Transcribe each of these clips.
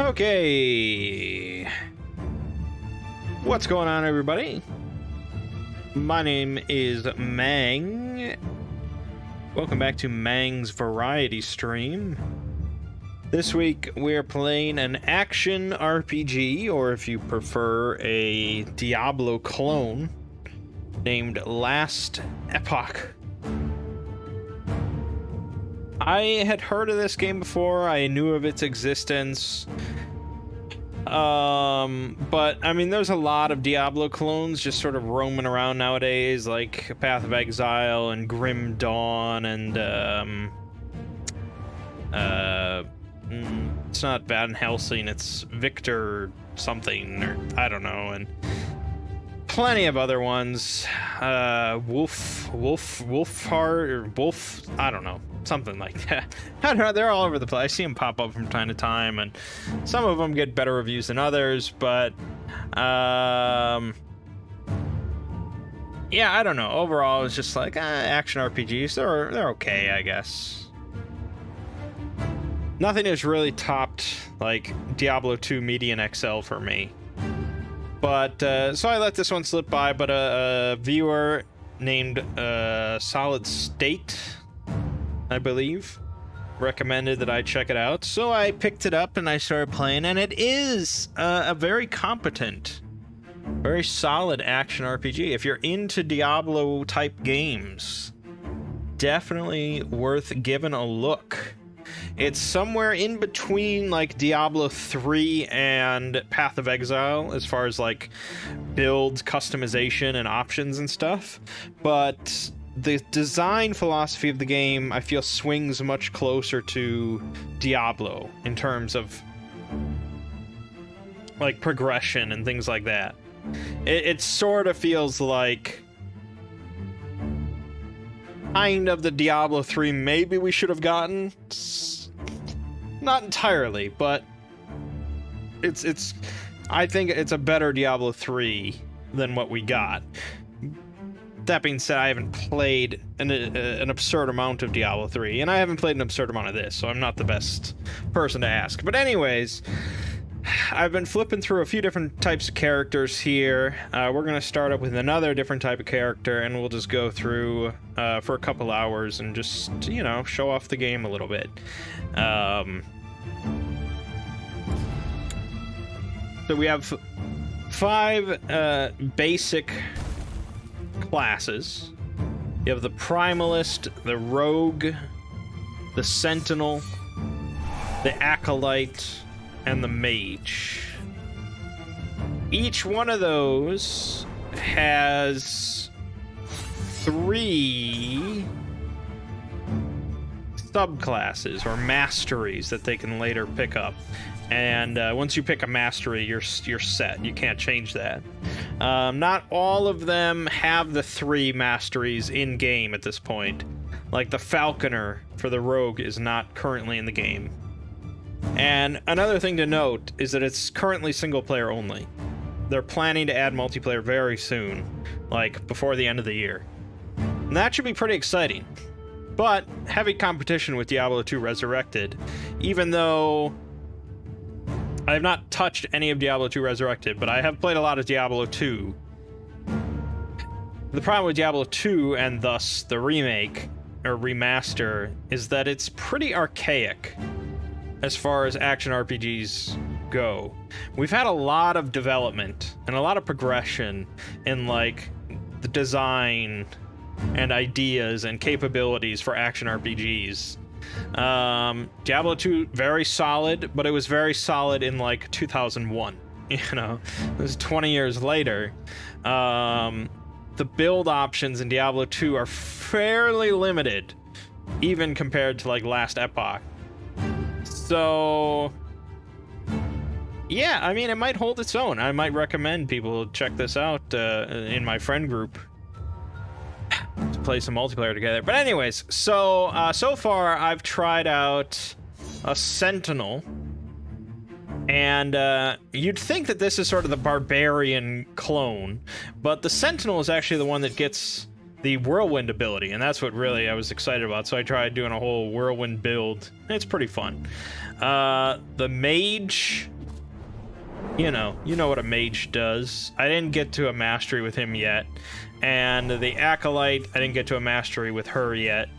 Okay. What's going on, everybody? My name is Mangg. Welcome back to Mangg's Variety Stream. This week we're playing an action RPG, or if you prefer, a Diablo clone, named Last Epoch. I had heard of this game before, I knew of its existence, but I mean there's a lot of Diablo clones just sort of roaming around nowadays, like Path of Exile and Grim Dawn and it's not Van Helsing, it's Victor something, or I don't know, and plenty of other ones. Wolfheart, or Wolf, I don't know, something like that. I don't know, they're all over the place. I see them pop up from time to time, and some of them get better reviews than others, but yeah, I don't know. Overall, it's just like action RPGs. They're okay, I guess. Nothing has really topped like Diablo 2 Median XL for me. But so I let this one slip by, but a viewer named Solid State, I believe, recommended that I check it out. So I picked it up and I started playing, and it is a very competent, very solid action RPG. If you're into Diablo type games, definitely worth giving a look. It's somewhere in between like Diablo 3 and Path of Exile as far as like build customization and options and stuff, but the design philosophy of the game I feel swings much closer to Diablo in terms of like progression and things like that. It sort of feels like kind of the Diablo 3 maybe we should have gotten. Not entirely, but it's I think it's a better Diablo 3 than what we got. That being said, I haven't played an absurd amount of Diablo 3, and I haven't played an absurd amount of this, so I'm not the best person to ask. But anyways, I've been flipping through a few different types of characters here. We're going to start up with another different type of character, and we'll just go through for a couple hours and just, you know, show off the game a little bit. So we have 5 basic classes. You have the Primalist, the Rogue, the Sentinel, the Acolyte, and the Mage. Each one of those has 3 subclasses or masteries that they can later pick up. And once you pick a mastery, you're set. You can't change that. Not all of them have the 3 masteries in game at this point. Like the Falconer for the Rogue is not currently in the game. And another thing to note is that it's currently single player only. They're planning to add multiplayer very soon, like before the end of the year. And that should be pretty exciting. But heavy competition with Diablo 2 Resurrected, even though I have not touched any of Diablo 2 Resurrected, but I have played a lot of Diablo 2. The problem with Diablo 2, and thus the remake, or remaster, is that it's pretty archaic as far as action RPGs go. We've had a lot of development and a lot of progression in like the design and ideas and capabilities for action RPGs. Diablo 2, very solid, but it was very solid in like 2001. You know, it was 20 years later. The build options in Diablo 2 are fairly limited, even compared to like Last Epoch. So yeah, I mean, it might hold its own. I might recommend people check this out in my friend group to play some multiplayer together. But anyways, so so far I've tried out a Sentinel, and you'd think that this is sort of the barbarian clone, but the Sentinel is actually the one that gets the whirlwind ability, and that's what really I was excited about. So I tried doing a whole whirlwind build. It's pretty fun. The mage, you know what a mage does. I didn't get to a mastery with him yet, and the acolyte, I didn't get to a mastery with her yet.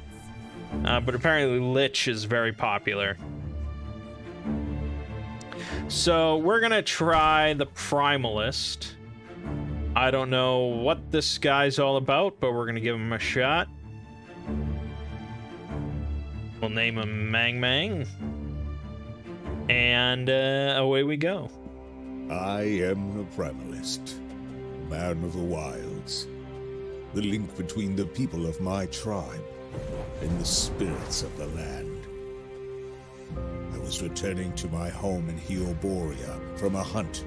But apparently Lich is very popular. So we're gonna try the Primalist. I don't know what this guy's all about, but we're gonna give him a shot. We'll name him Mangg. And away we go. I am the Primalist, man of the wilds, the link between the people of my tribe and the spirits of the land. I was returning to my home in Heoboria from a hunt,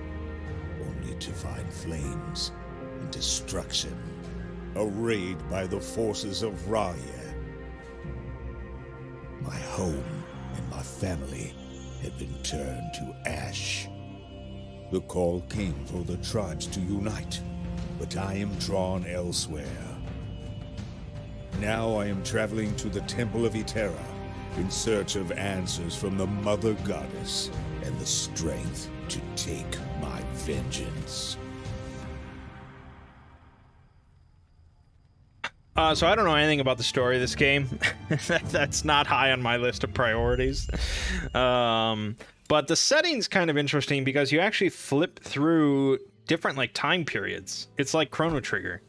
only to find flames and destruction, a raid by the forces of Raya. My home and my family had been turned to ash. The call came for the tribes to unite, but I am drawn elsewhere. Now I am traveling to the Temple of Iterra in search of answers from the Mother Goddess and the strength to take my vengeance. So I don't know anything about the story of this game. That's not high on my list of priorities. But the setting's kind of interesting because you actually flip through different like time periods. It's like Chrono Trigger.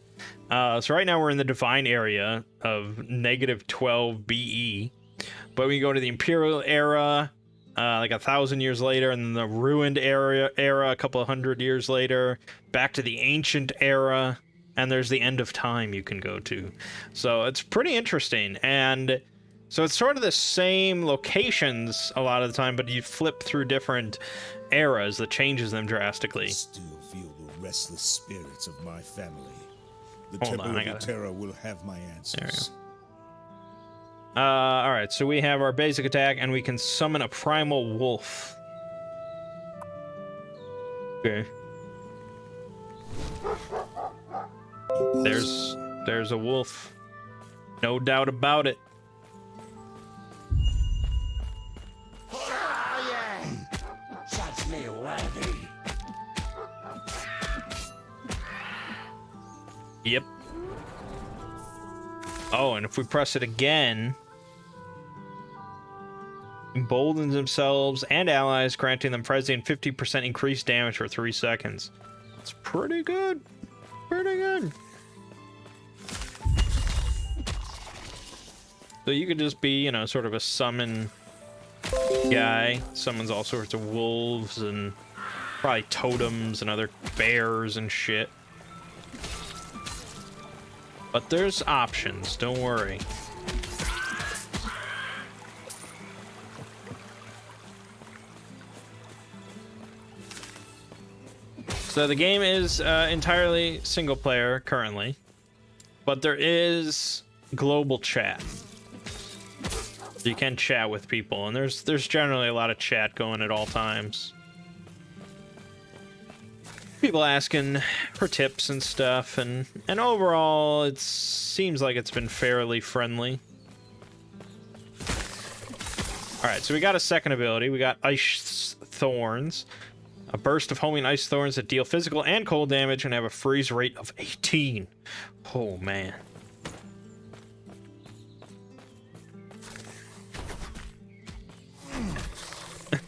So right now we're in the Divine area of -12 BE. But we go to the Imperial era, like 1,000 years later, and then the Ruined era a couple of 100 years later, back to the Ancient era, and there's the End of Time you can go to. So it's pretty interesting, and so it's sort of the same locations a lot of the time, but you flip through different eras that changes them drastically. I still feel the restless spirits of my family. The Hold Temple on, of Iterra will have my answers. Alright, so we have our basic attack, and we can summon a primal wolf. Okay. There's a wolf. No doubt about it. Yep. Oh, and if we press it again, emboldens themselves and allies, granting them frenzy and 50% increased damage for 3 seconds. It's pretty good. Pretty good. So you could just be, you know, sort of a summon guy. Summons all sorts of wolves and probably totems and other bears and shit. But there's options, don't worry. So the game is entirely single player currently, but there is global chat. So you can chat with people, and there's generally a lot of chat going at all times. People asking for tips and stuff, and overall it seems like it's been fairly friendly. Alright, so we got a second ability. We got Ice Thorns. A burst of homing ice thorns that deal physical and cold damage and have a freeze rate of 18. Oh, man.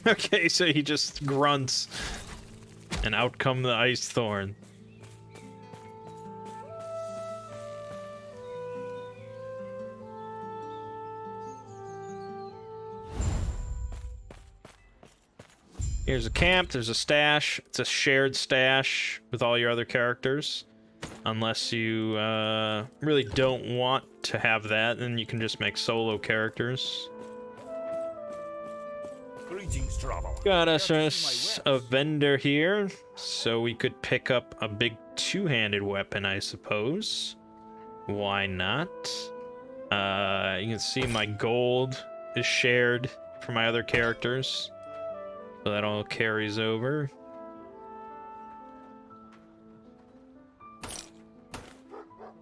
Okay, so he just grunts. And out come the ice thorn. Here's a camp, there's a stash. It's a shared stash with all your other characters. Unless you really don't want to have that, then you can just make solo characters. Greetings, traveler. Got us a vendor here, so we could pick up a big two-handed weapon, I suppose. Why not? You can see my gold is shared for my other characters. So that all carries over.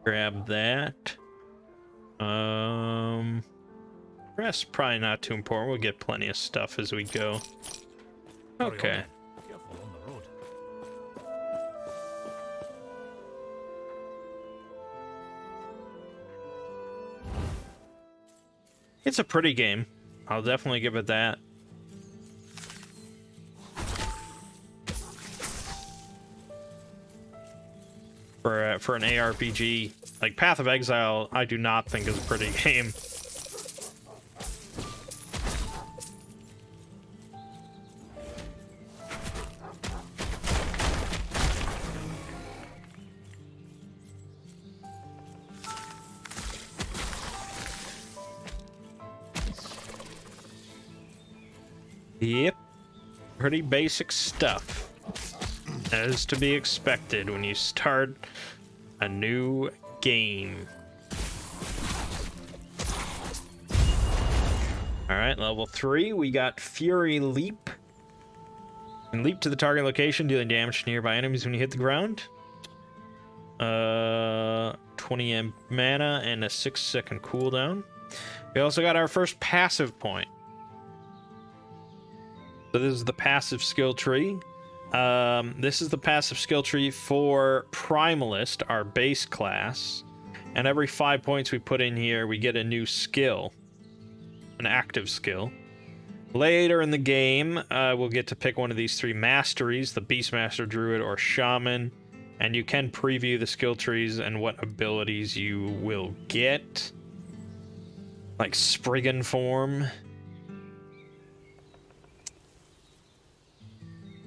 Grab that. Rest probably not too important. We'll get plenty of stuff as we go. Okay. Careful on the road. It's a pretty game. I'll definitely give it that. For an ARPG, like Path of Exile, I do not think is a pretty game. Yep, pretty basic stuff. As to be expected when you start a new game. Alright, level 3, we got Fury Leap. You can leap to the target location, dealing damage to nearby enemies when you hit the ground. 20 amp mana and a 6-second cooldown. We also got our first passive point. So this is the passive skill tree. This is the passive skill tree for Primalist, our base class. And every 5 points we put in here, we get a new skill. An active skill. Later in the game, we'll get to pick one of these 3 masteries, the Beastmaster, Druid, or Shaman. And you can preview the skill trees and what abilities you will get. Like Spriggan Form.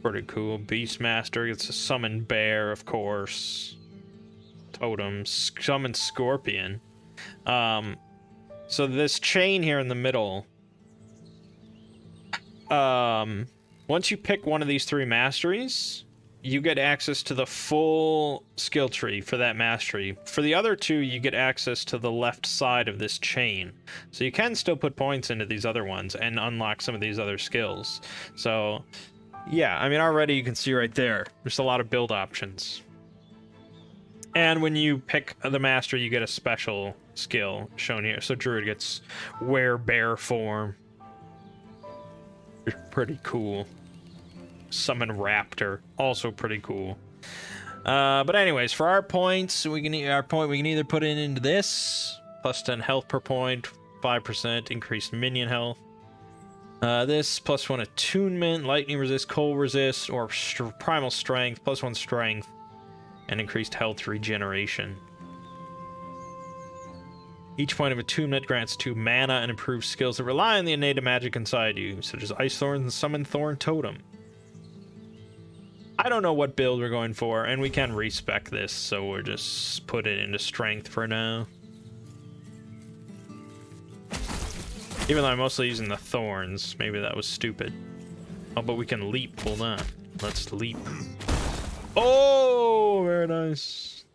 Pretty cool. Beastmaster gets a Summon Bear, of course. Totem. Summon Scorpion. So this chain here in the middle. Once you pick one of these 3 masteries, you get access to the full skill tree for that mastery. For the other 2, you get access to the left side of this chain. So you can still put points into these other ones and unlock some of these other skills. So... yeah, I mean, already you can see right there, there's a lot of build options. And when you pick the master, you get a special skill shown here. So Druid gets Werebear Form. Pretty cool. Summon Raptor, also pretty cool. But anyways, for our points, we can either put it into this, plus 10 health per point, 5% increased minion health. This plus 1 attunement, lightning resist, cold resist, or primal strength, plus 1 strength, and increased health regeneration. Each point of attunement grants 2 mana and improves skills that rely on the innate magic inside you, such as Ice Thorns and Summon Thorn Totem. I don't know what build we're going for, and we can respec this, so we'll just put it into strength for now. Even though I'm mostly using the thorns. Maybe that was stupid. Oh, but we can leap. Hold on. Let's leap. Oh, very nice.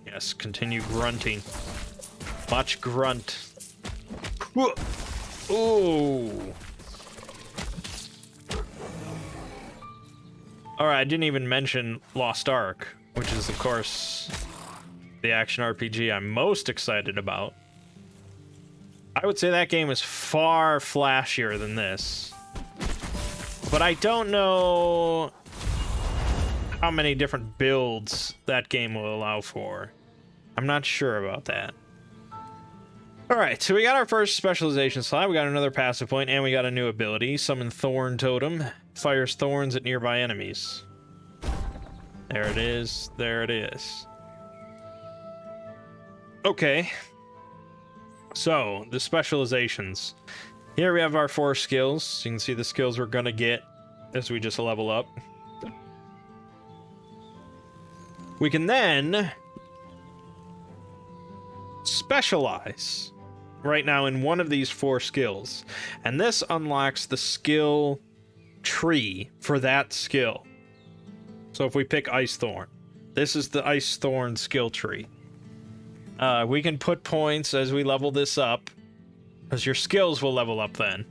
Yes, continue grunting. Much grunt. Oh. Alright, I didn't even mention Lost Ark, which is, of course, the action RPG I'm most excited about. I would say that game is far flashier than this. But I don't know how many different builds that game will allow for. I'm not sure about that. Alright, so we got our first specialization slot, we got another passive point, and we got a new ability. Summon Thorn Totem. Fires thorns at nearby enemies. There it is. There it is. Okay. So, the specializations. Here we have our 4 skills. You can see the skills we're gonna get as we just level up. We can then specialize right now in one of these 4 skills. And this unlocks the skill tree for that skill. So if we pick Ice Thorn, this is the Ice Thorn skill tree. We can put points as we level this up, because your skills will level up then.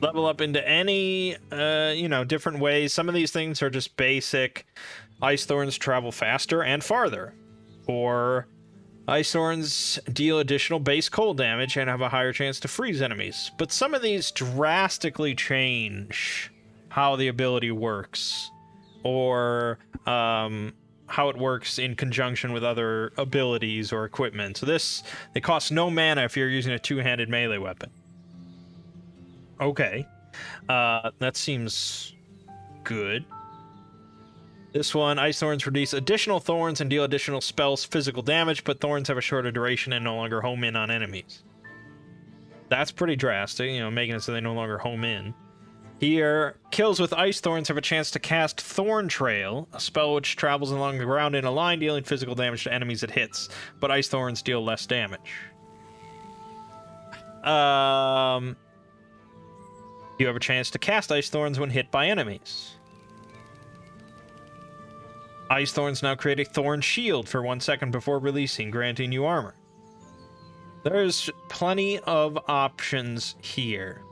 Level up into any, different ways. Some of these things are just basic. Ice Thorns travel faster and farther. Or Ice Thorns deal additional base cold damage and have a higher chance to freeze enemies. But some of these drastically change how the ability works. Or how it works in conjunction with other abilities or equipment. So they cost no mana if you're using a two-handed melee weapon. Okay. That seems good. This one, Ice Thorns release additional thorns and deal additional spells physical damage, but thorns have a shorter duration and no longer home in on enemies. That's pretty drastic, making it so they no longer home in. Here, kills with Ice Thorns have a chance to cast Thorn Trail, a spell which travels along the ground in a line, dealing physical damage to enemies it hits, but Ice Thorns deal less damage. You have a chance to cast Ice Thorns when hit by enemies. Ice Thorns now create a Thorn Shield for 1 second before releasing, granting you armor. There's plenty of options here.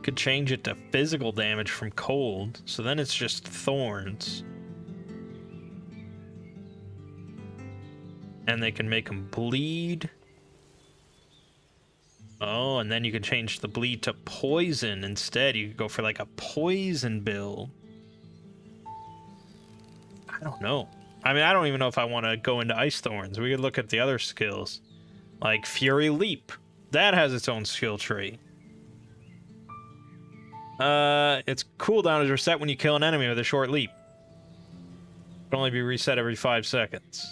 Could change it to physical damage from cold, so then it's just thorns. And they can make them bleed. Oh, and then you can change the bleed to poison instead. You could go for like a poison build. I don't know. I mean, I don't even know if I want to go into Ice Thorns. We could look at the other skills. Like Fury Leap. That has its own skill tree. Its cooldown is reset when you kill an enemy with a short leap. It can only be reset every 5 seconds.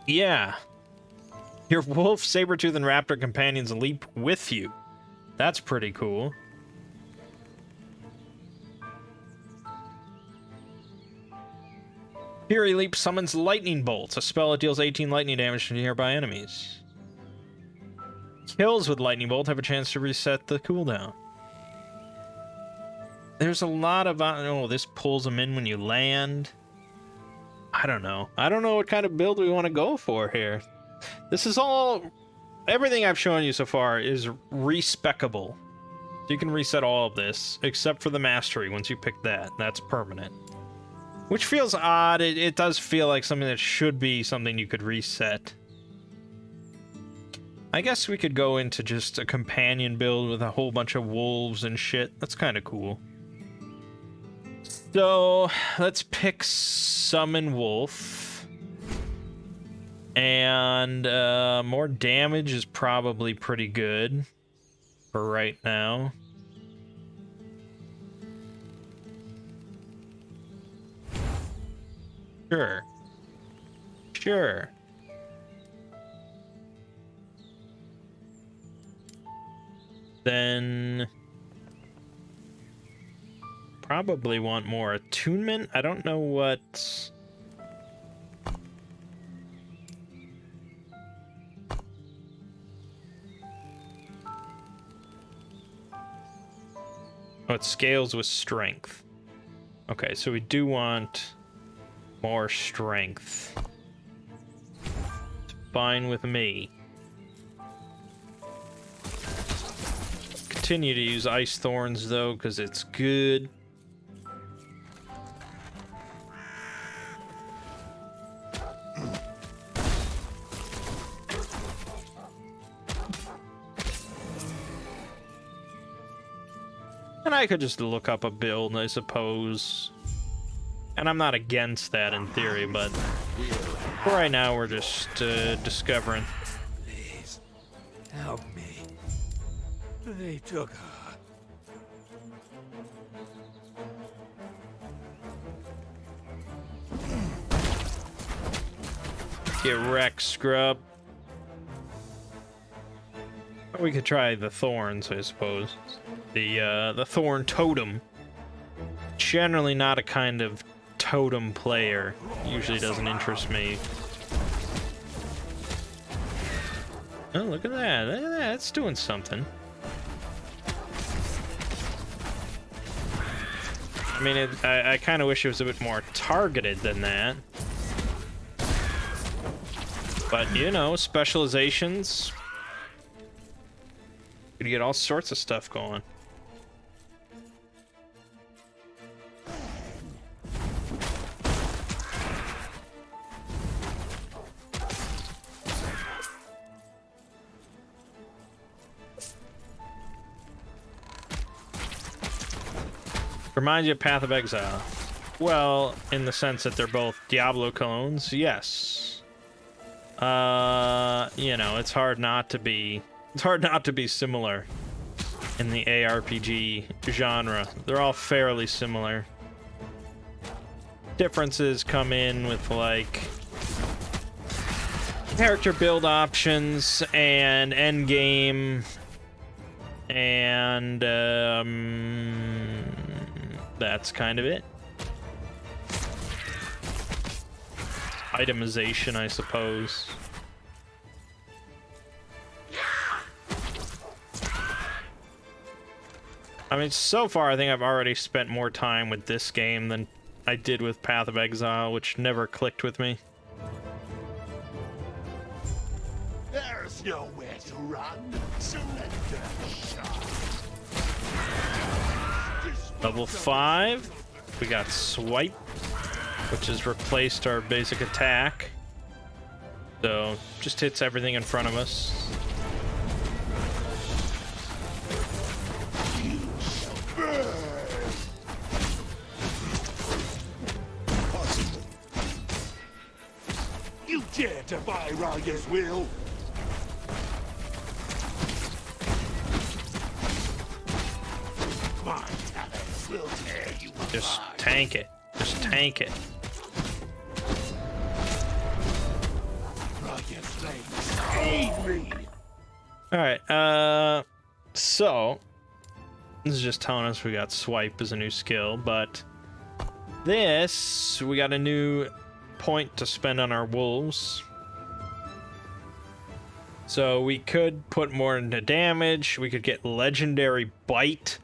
Yeah. Your wolf, saber-tooth, and raptor companions leap with you. That's pretty cool. Fury Leap summons Lightning Bolts, a spell that deals 18 lightning damage to nearby enemies. Kills with Lightning Bolt have a chance to reset the cooldown. There's a lot of... Oh, this pulls them in when you land. I don't know. I don't know what kind of build we want to go for here. This is all... Everything I've shown you so far is respecable. So you can reset all of this, except for the Mastery. Once you pick that, that's permanent. Which feels odd. It does feel like something that should be something you could reset. I guess we could go into just a companion build with a whole bunch of wolves and shit. That's kind of cool. So, let's pick Summon Wolf. And more damage is probably pretty good for right now. Sure. Sure. Then probably want more attunement. I don't know what... Oh, it scales with strength. Okay, so we do want more strength. It's fine with me. Continue to use Ice Thorns, though, because it's good. And I could just look up a build, I suppose. And I'm not against that in theory, but for right now, we're just discovering. Please, help me. They took her. Get wrecked, scrub. Or we could try the thorns, I suppose. The thorn totem. Generally not a kind of totem player. Usually doesn't interest me. Oh, look at that. Look at that. It's doing something. I mean, I kind of wish it was a bit more targeted than that. But, you know, specializations. You could get all sorts of stuff going. Reminds you of Path of Exile. Well, in the sense that they're both Diablo clones, yes. You know, it's hard not to be similar in the ARPG genre. They're all fairly similar. Differences come in with like character build options and end game and that's kind of it. Itemization, I suppose. I mean, so far I think I've already spent more time with this game than I did with Path of Exile, which never clicked with me. There's nowhere to run. Surrender, shot. Level 5, we got Swipe, which has replaced our basic attack. So, just hits everything in front of us. You dare defy Raya's will? My talents will tear you apart. Just tank it. Just tank it. Raya's flames aid me. Alright, so this is just telling us we got Swipe as a new skill, but this, we got a new point to spend on our wolves. So we could put more into damage, we could get Legendary Bite.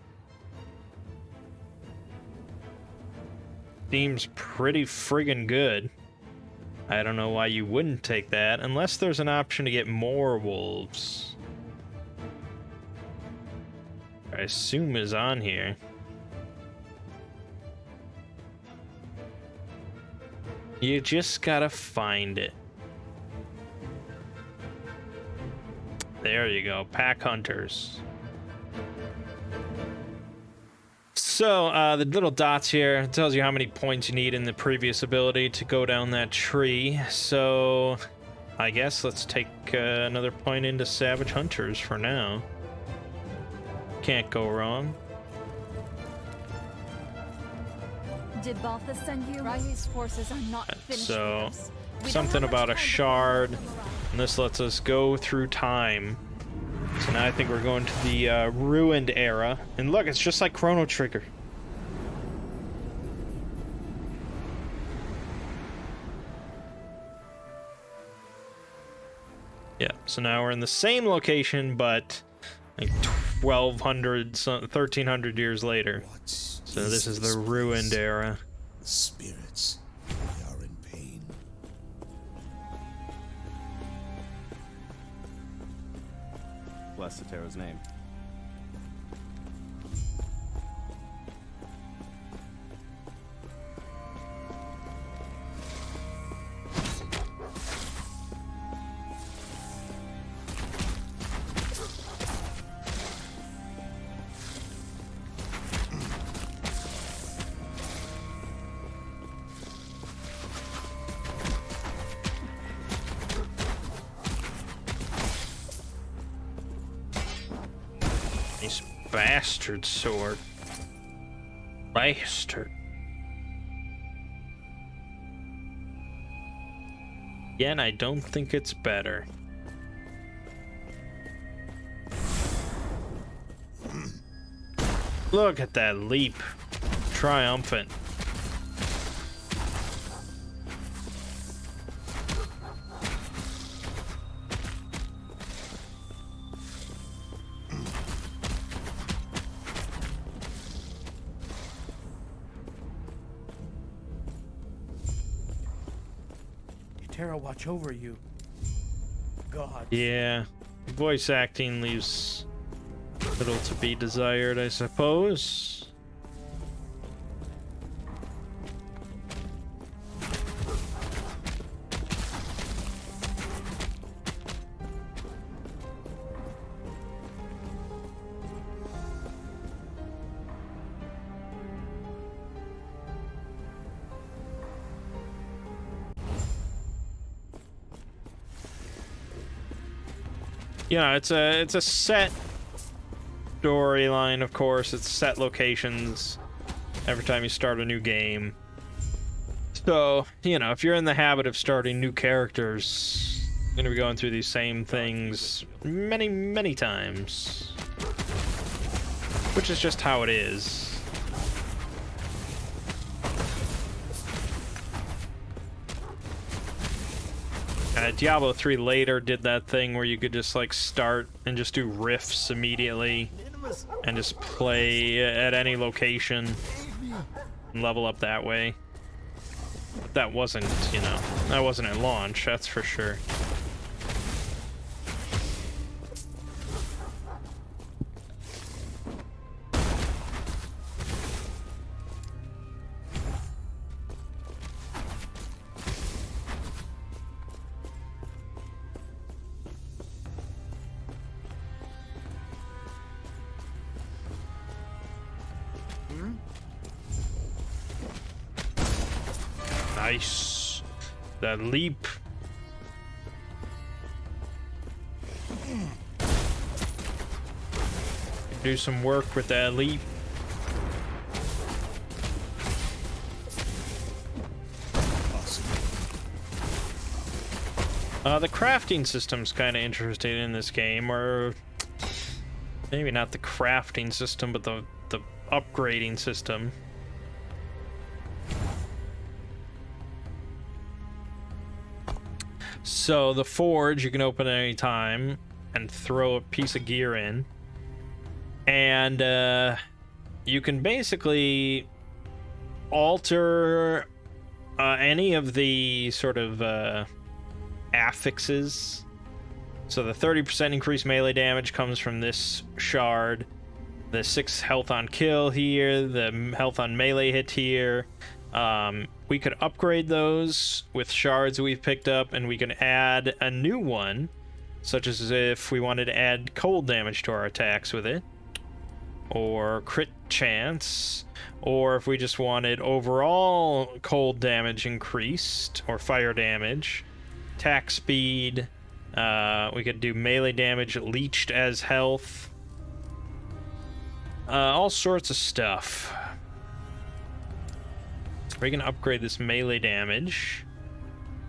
Seems pretty friggin' good. I don't know why you wouldn't take that, unless there's an option to get more wolves. I assume is on here. You just gotta find it. There you go, Pack Hunters. So, the little dots here tells you how many points you need in the previous ability to go down that tree. So, I guess let's take another point into Savage Hunters for now. Can't go wrong. Did Balthus send you? Raya's forces are not finished So, with us. We something don't have about a much time to shard, wander around. and this lets us go through time. So now I think we're going to the Ruined Era. And look, it's just like Chrono Trigger. Yeah, so now we're in the same location, but like 1,200, 1,300 years later. What So this is the this Ruined place? Era. The spirits, they are in pain. Bless Sotero's name. Nice bastard sword. Bastard. Again, I don't think it's better. Look at that leap. Triumphant. Terra watch over you. God. Yeah, voice acting leaves little to be desired, I suppose. You know, it's a set storyline, of course. It's set locations every time you start a new game. So, you know, if you're in the habit of starting new characters, you're gonna be going through these same things many, many times. Which is just how it is. Diablo 3 later did that thing where you could just like start and just do riffs immediately and just play at any location and level up that way. But that wasn't, you know, that wasn't at launch, that's for sure. Nice. That leap. Do some work with that leap. The crafting system's kind of interesting in this game, or maybe not the crafting system, but the upgrading system. So the forge you can open at any time and throw a piece of gear in, and you can basically alter any of the sort of affixes. So the 30% increased melee damage comes from this shard, the 6 health on kill here, the health on melee hit here. We could upgrade those with shards we've picked up, and we can add a new one, such as if we wanted to add cold damage to our attacks with it, or crit chance, or if we just wanted overall cold damage increased, or fire damage, attack speed. We could do melee damage leached as health, all sorts of stuff. We can upgrade this melee damage,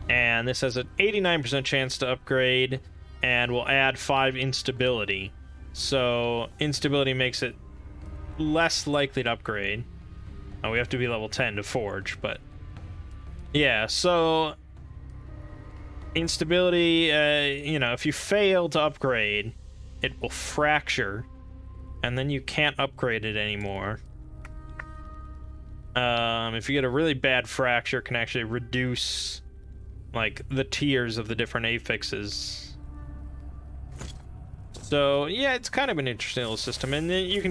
and this has an 89% chance to upgrade, and we'll add 5 instability. So instability makes it less likely to upgrade. Oh, we have to be level 10 to forge, but yeah, so instability, you know, if you fail to upgrade, it will fracture, and then you can't upgrade it anymore. If you get a really bad fracture, it can actually reduce, like, the tiers of the different affixes. So, yeah, it's kind of an interesting little system. And then you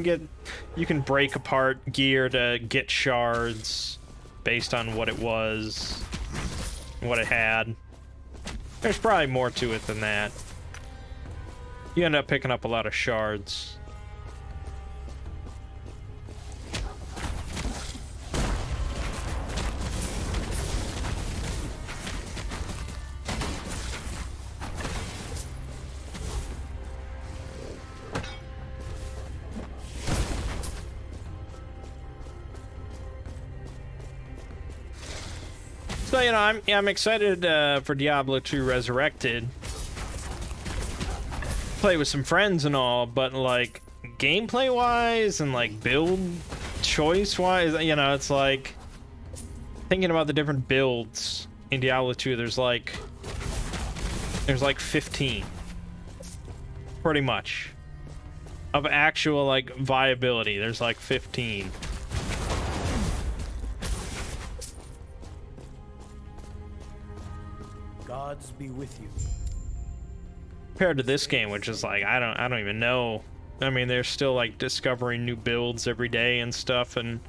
can break apart gear to get shards based on what it was, what it had. There's probably more to it than that. You end up picking up a lot of shards. So, you know, I'm excited for Diablo 2 Resurrected. Play with some friends and all, but like gameplay wise and like build choice wise, you know, it's like thinking about the different builds in Diablo 2. There's like 15, pretty much, of actual like viability. There's like 15. gods be with you. Compared to this game, which is like, I don't even know. I mean, they're still like discovering new builds every day and stuff, and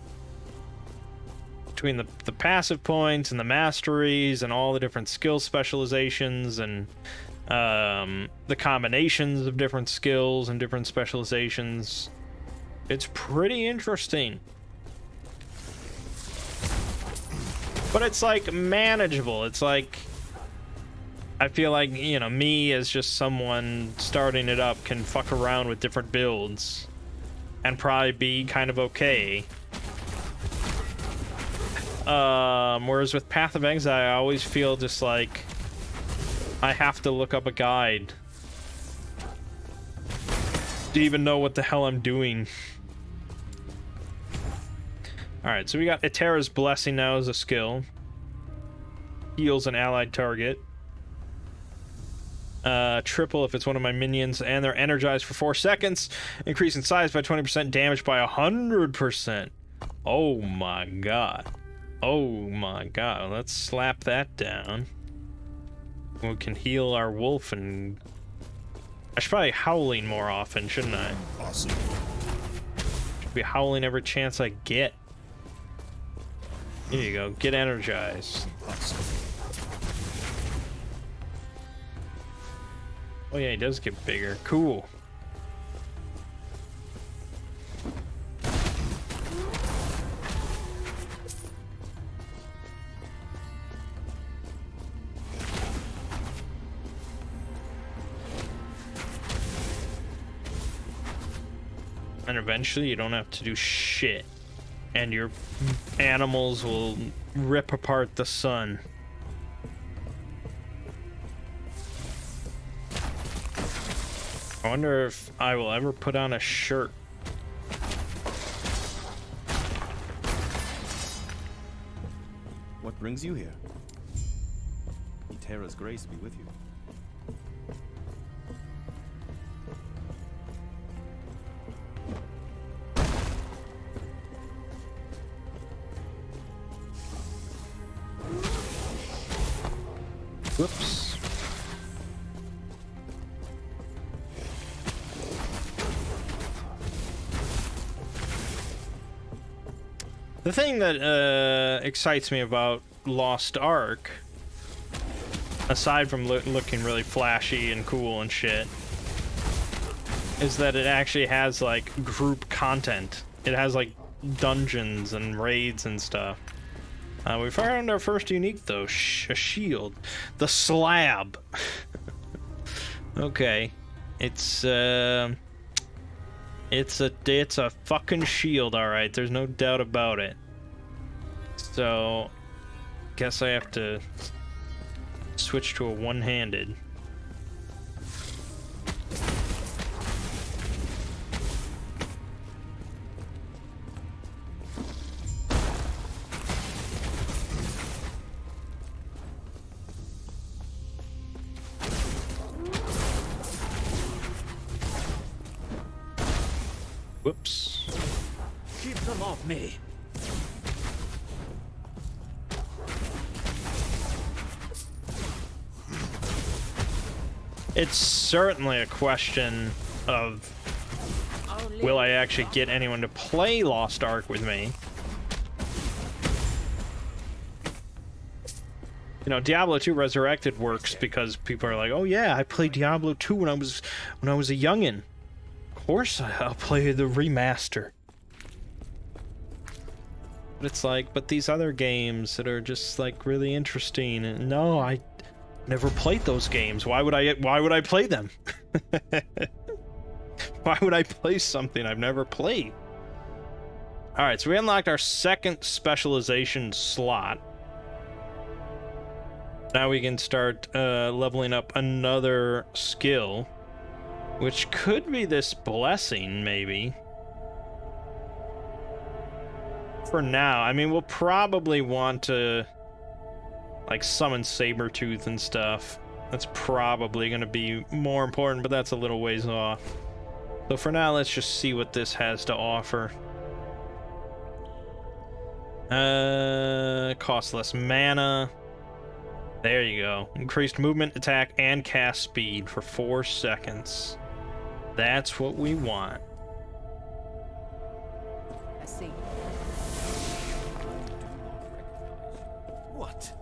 between the passive points and the masteries and all the different skill specializations and the combinations of different skills and different specializations, it's pretty interesting. But it's like manageable. It's like, I feel like, you know, me as just someone starting it up can fuck around with different builds and probably be kind of okay. Whereas with Path of Exile, I always feel just like I have to look up a guide to even know what the hell I'm doing. Alright, so we got Etera's Blessing now as a skill. Heals an allied target. Triple if it's one of my minions, and they're energized for 4 seconds. Increase in size by 20%, damage by 100%. Oh my god. Oh my god. Let's slap that down. We can heal our wolf, and I should probably howling more often, shouldn't I? Awesome. Should be howling every chance I get. Here you go. Get energized. Awesome. Oh yeah, he does get bigger. Cool. And eventually you don't have to do shit. And your animals will rip apart the sun. I wonder if I will ever put on a shirt. What brings you here? Etera's grace be with you. Whoops. The thing that excites me about Lost Ark, aside from looking really flashy and cool and shit, is that it actually has like group content. It has like dungeons and raids and stuff. We found our first unique though, a shield, the slab. Okay, it's a fucking shield, all right. There's no doubt about it. So, guess I have to switch to a one-handed. Whoops. Keep them off me. It's certainly a question of will I actually get anyone to play Lost Ark with me? You know, Diablo 2 Resurrected works because people are like, "Oh yeah, I played Diablo 2 when I was a youngin'. Of course I'll play the remaster." But it's like, but these other games that are just like really interesting, and no, I never played those games. Why would I play them? Why would I play something I've never played? Alright, so we unlocked our second specialization slot. Now we can start leveling up another skill, which could be this blessing, maybe. For now, I mean, we'll probably want to like summon Sabretooth and stuff. That's probably going to be more important, but that's a little ways off. So for now, let's just see what this has to offer. Costs less mana. There you go. Increased movement, attack, and cast speed for 4 seconds. That's what we want. I see. What?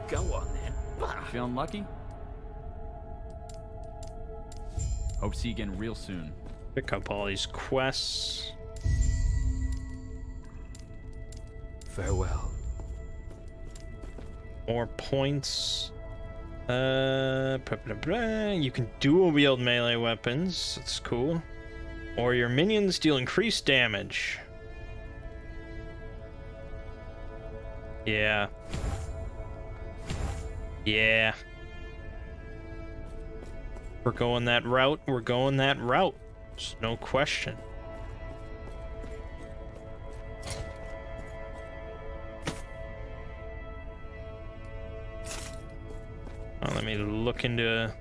Go on then. Bah. Feeling lucky? Hope to see you again real soon. Pick up all these quests. Farewell. More points. You can dual wield melee weapons. That's cool. Or your minions deal increased damage. Yeah. Yeah. We're going that route. We're going that route. There's no question. Well, let me look into a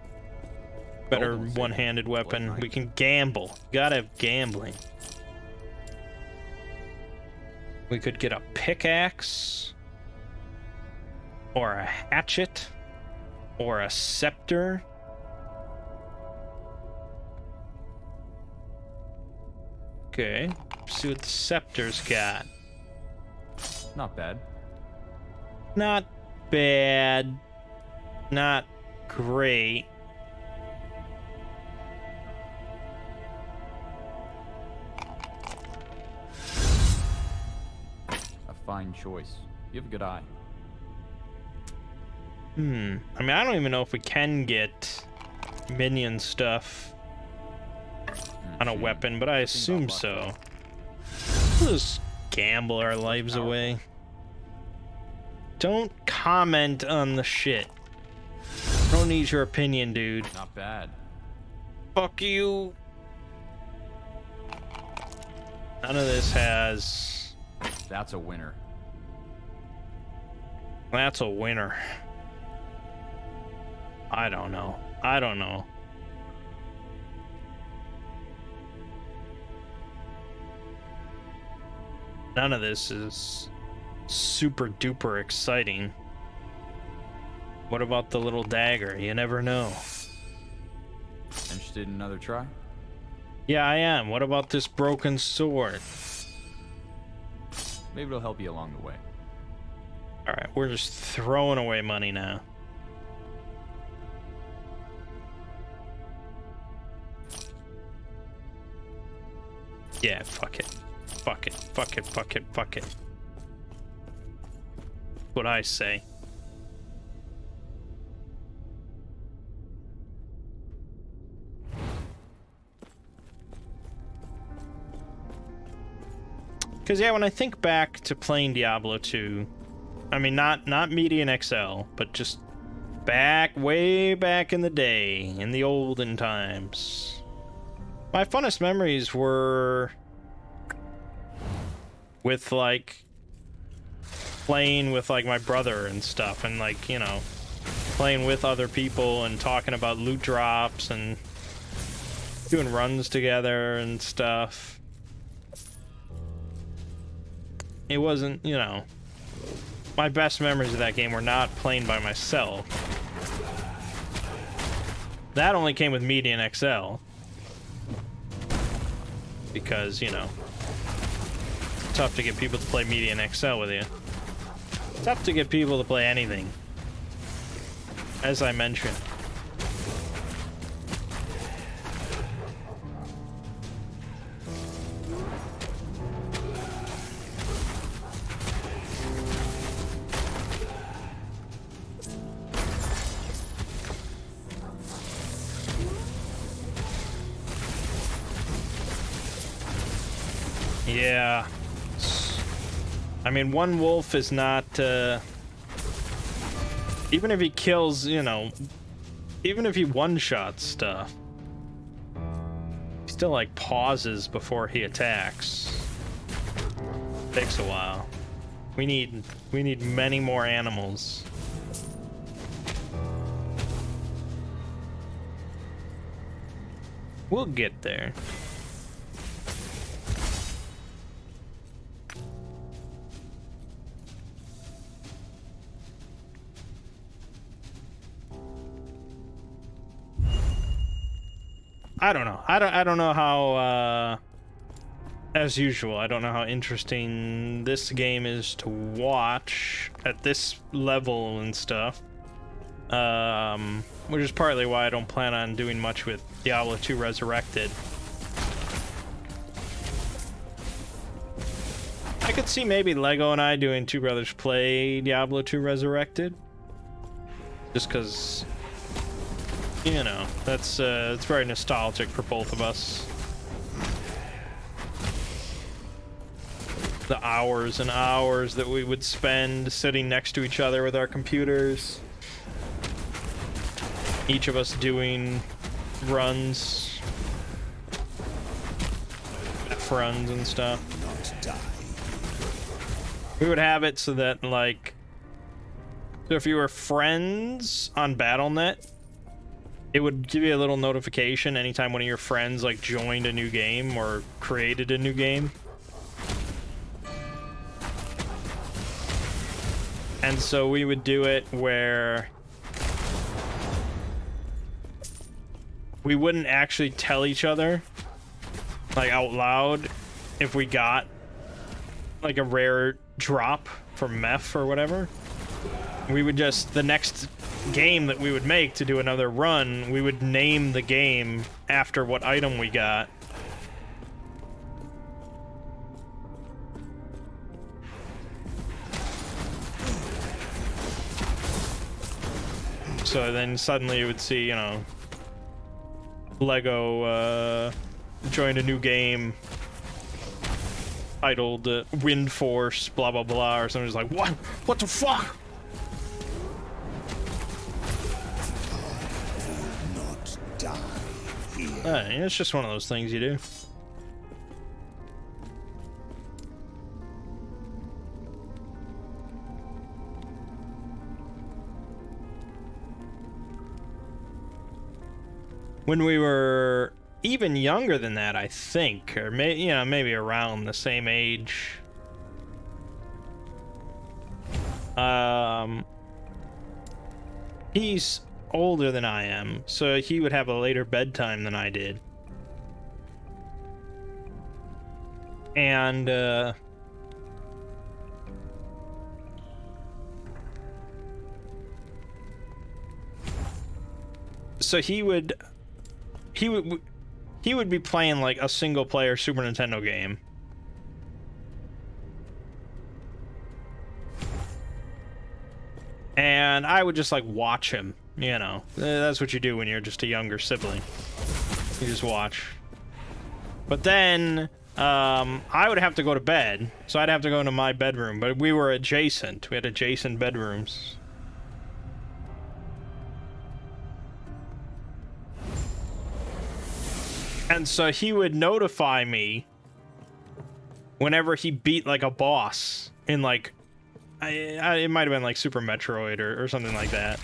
better one-handed weapon. We can gamble. Gotta have gambling. We could get a pickaxe, or a hatchet, or a scepter. Okay, see what the scepter's got. Not bad. Not bad. Not great. A fine choice. You have a good eye. I mean, I don't even know if we can get minion stuff on a weapon, but I assume so. We'll just gamble our lives away. Don't comment on the shit. Don't need your opinion, dude. Not bad. Fuck you. None of this has... That's a winner. That's a winner. I don't know. I don't know. None of this is super duper exciting. What about the little dagger? You never know. Interested in another try? Yeah, I am. What about this broken sword? Maybe it'll help you along the way. Alright, we're just throwing away money now. Yeah, fuck it. Fuck it. Fuck it. Fuck it. Fuck it. What I say. Because, yeah, when I think back to playing Diablo 2, I mean, not Median XL, but just way back in the day, in the olden times, my funnest memories were with, like, playing with, like, my brother and stuff, and, like, you know, playing with other people and talking about loot drops and doing runs together and stuff. It wasn't, you know, my best memories of that game were not playing by myself. That only came with Median XL. Because, you know, it's tough to get people to play Median XL with you. It's tough to get people to play anything. As I mentioned. Yeah. I mean, one wolf is not, even if he kills, you know, even if he one-shots stuff, he still, like, pauses before he attacks. Takes a while. We need many more animals. We'll get there. I don't know. I don't know how, as usual, I don't know how interesting this game is to watch at this level and stuff. Which is partly why I don't plan on doing much with Diablo 2 Resurrected. I could see maybe Lego and I doing Two Brothers Play Diablo 2 Resurrected. Just because, you know, that's it's very nostalgic for both of us. The hours and hours that we would spend sitting next to each other with our computers. Each of us doing runs. Runs and stuff. We would have it so that, like, so if you were friends on BattleNet, it would give you a little notification anytime one of your friends, like, joined a new game or created a new game. And so we would do it where we wouldn't actually tell each other, like, out loud if we got, like, a rare drop from meth or whatever. We would just, the next game that we would make to do another run, we would name the game after what item we got. So then suddenly you would see, you know, Lego joined a new game titled Wind Force, blah blah blah, or somebody's like, what? What the fuck? Not die here. It's just one of those things you do. When we were even younger than that, I think, or you know, maybe around the same age. He's older than I am, so he would have a later bedtime than I did. And so he would be playing like a single player Super Nintendo game. And I would just like watch him, you know. That's what you do when you're just a younger sibling. You just watch. But then I would have to go to bed, so I'd have to go into my bedroom, but we were adjacent. We had adjacent bedrooms. And so he would notify me whenever he beat like a boss in like, it might have been like Super Metroid or something like that.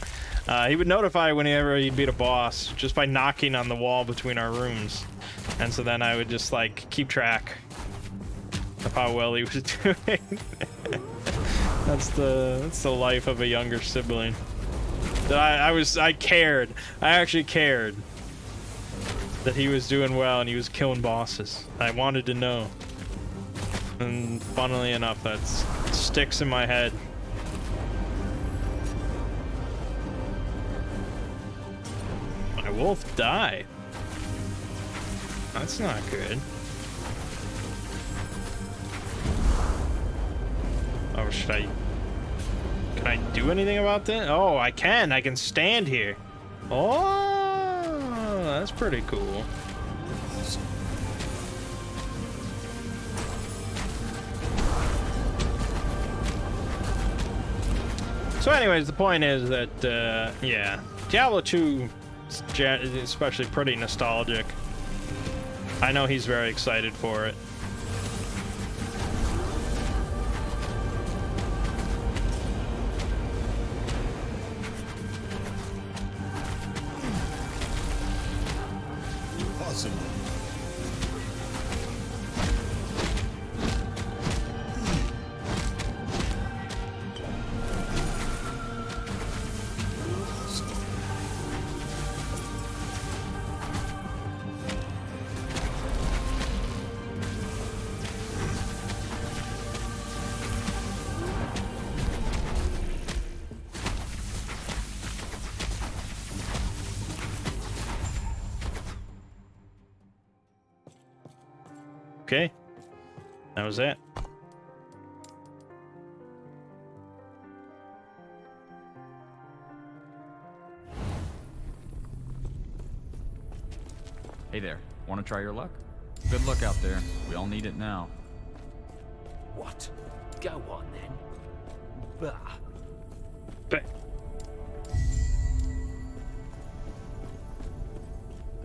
He would notify whenever he beat a boss just by knocking on the wall between our rooms. And so then I would just like keep track of how well he was doing. That's the life of a younger sibling. I cared. I actually cared that he was doing well and he was killing bosses. I wanted to know. And funnily enough, that sticks in my head. My wolf died. That's not good. Oh, can I do anything about this? Oh, I can stand here. Oh, that's pretty cool. So anyways, the point is that, yeah, Diablo 2 is especially pretty nostalgic. I know he's very excited for it. Impossible. Okay. That was it. Hey there, want to try your luck? Good luck out there. We all need it now. What? Go on then. Bah. But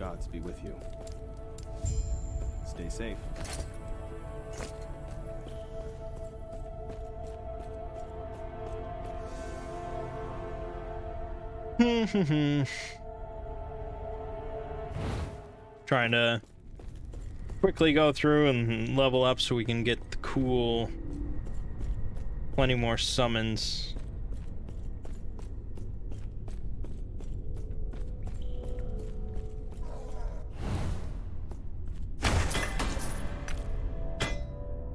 Gods be with you. Stay safe. trying to quickly go through and level up so we can get the cool plenty more summons.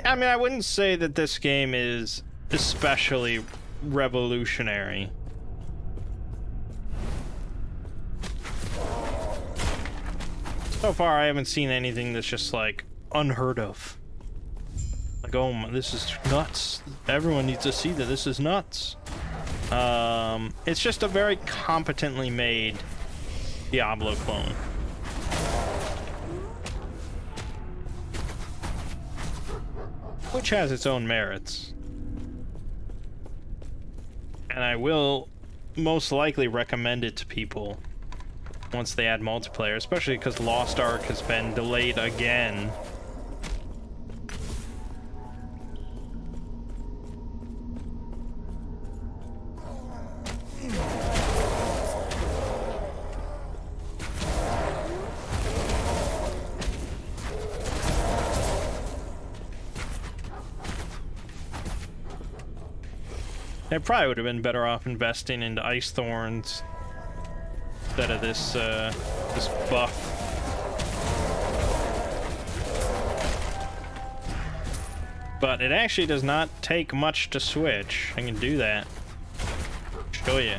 I mean, I wouldn't say that this game is especially revolutionary. So far, I haven't seen anything that's just like unheard of. Like, oh my, this is nuts. Everyone needs to see that this is nuts. It's just a very competently made Diablo clone. Which has its own merits. And I will most likely recommend it to people once they add multiplayer, especially because Lost Ark has been delayed again. I probably would have been better off investing into Ice Thorns instead of this this buff. But it actually does not take much to switch. I can do that. Show you.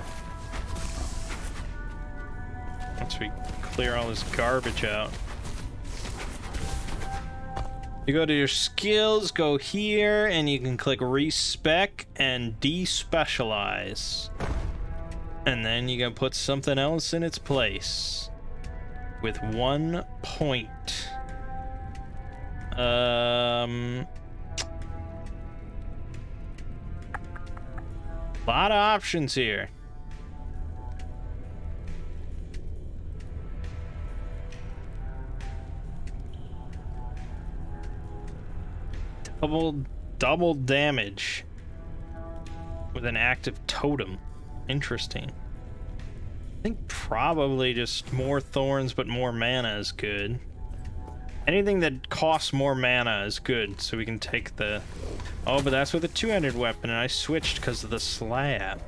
Once we clear all this garbage out. You go to your skills, go here, and you can click respec and despecialize. And then you can put something else in its place. With 1 point. Lot of options here. Double damage with an active totem. Interesting. I think probably just more thorns but more mana is good. Anything that costs more mana is good, so we can take the... Oh, but that's with a two-handed weapon, and I switched because of the slab.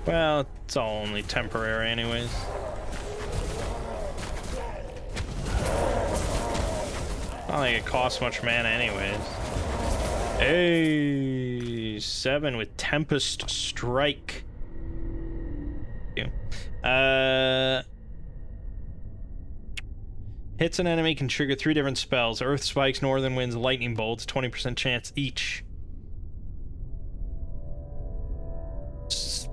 Well, it's all only temporary anyways. Not like it costs much mana anyways. Hey, 7 with Tempest Strike. Hits an enemy can trigger 3 different spells. Earth Spikes, Northern Winds, Lightning Bolts, 20% chance each. It's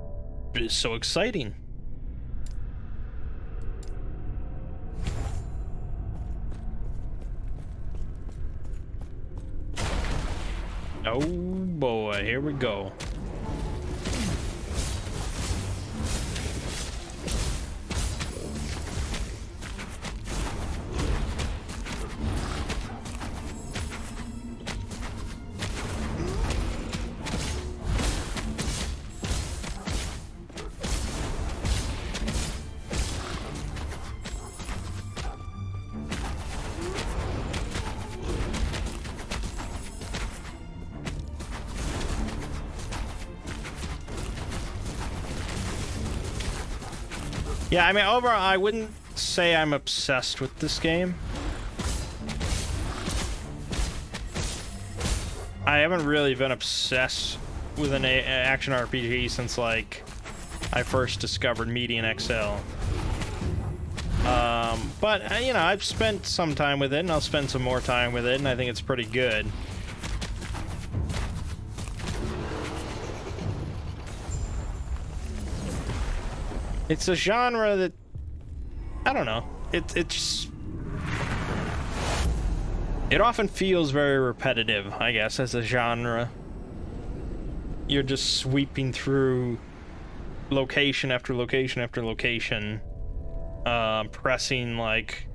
so exciting. Oh boy, here we go. Yeah, I mean, overall, I wouldn't say I'm obsessed with this game. I haven't really been obsessed with an action RPG since, like, I first discovered Median XL. But you know, I've spent some time with it, and I'll spend some more time with it, and I think it's pretty good. It's a genre that, I don't know, it often feels very repetitive, I guess, as a genre. You're just sweeping through location after location after location, pressing like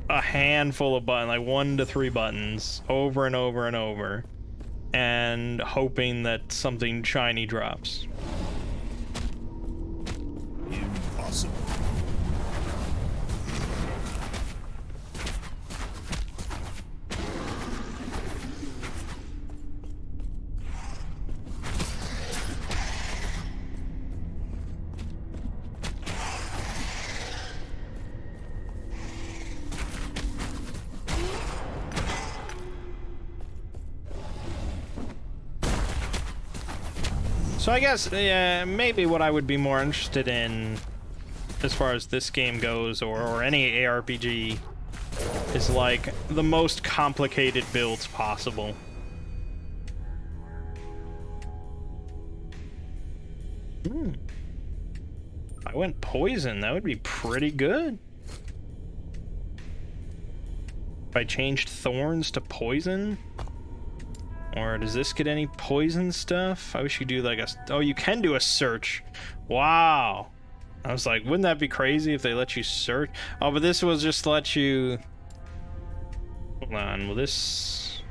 a handful of buttons, like 1 to 3 buttons, over and over and over, and hoping that something shiny drops. Impossible. So I guess, maybe what I would be more interested in, as far as this game goes, or any ARPG, is like the most complicated builds possible. If I went poison, that would be pretty good. If I changed thorns to poison. Or does this get any poison stuff? I wish you could do like a... Oh, you can do a search. Wow. I was like, wouldn't that be crazy if they let you search? Oh, but this will just let you... Hold on, will this...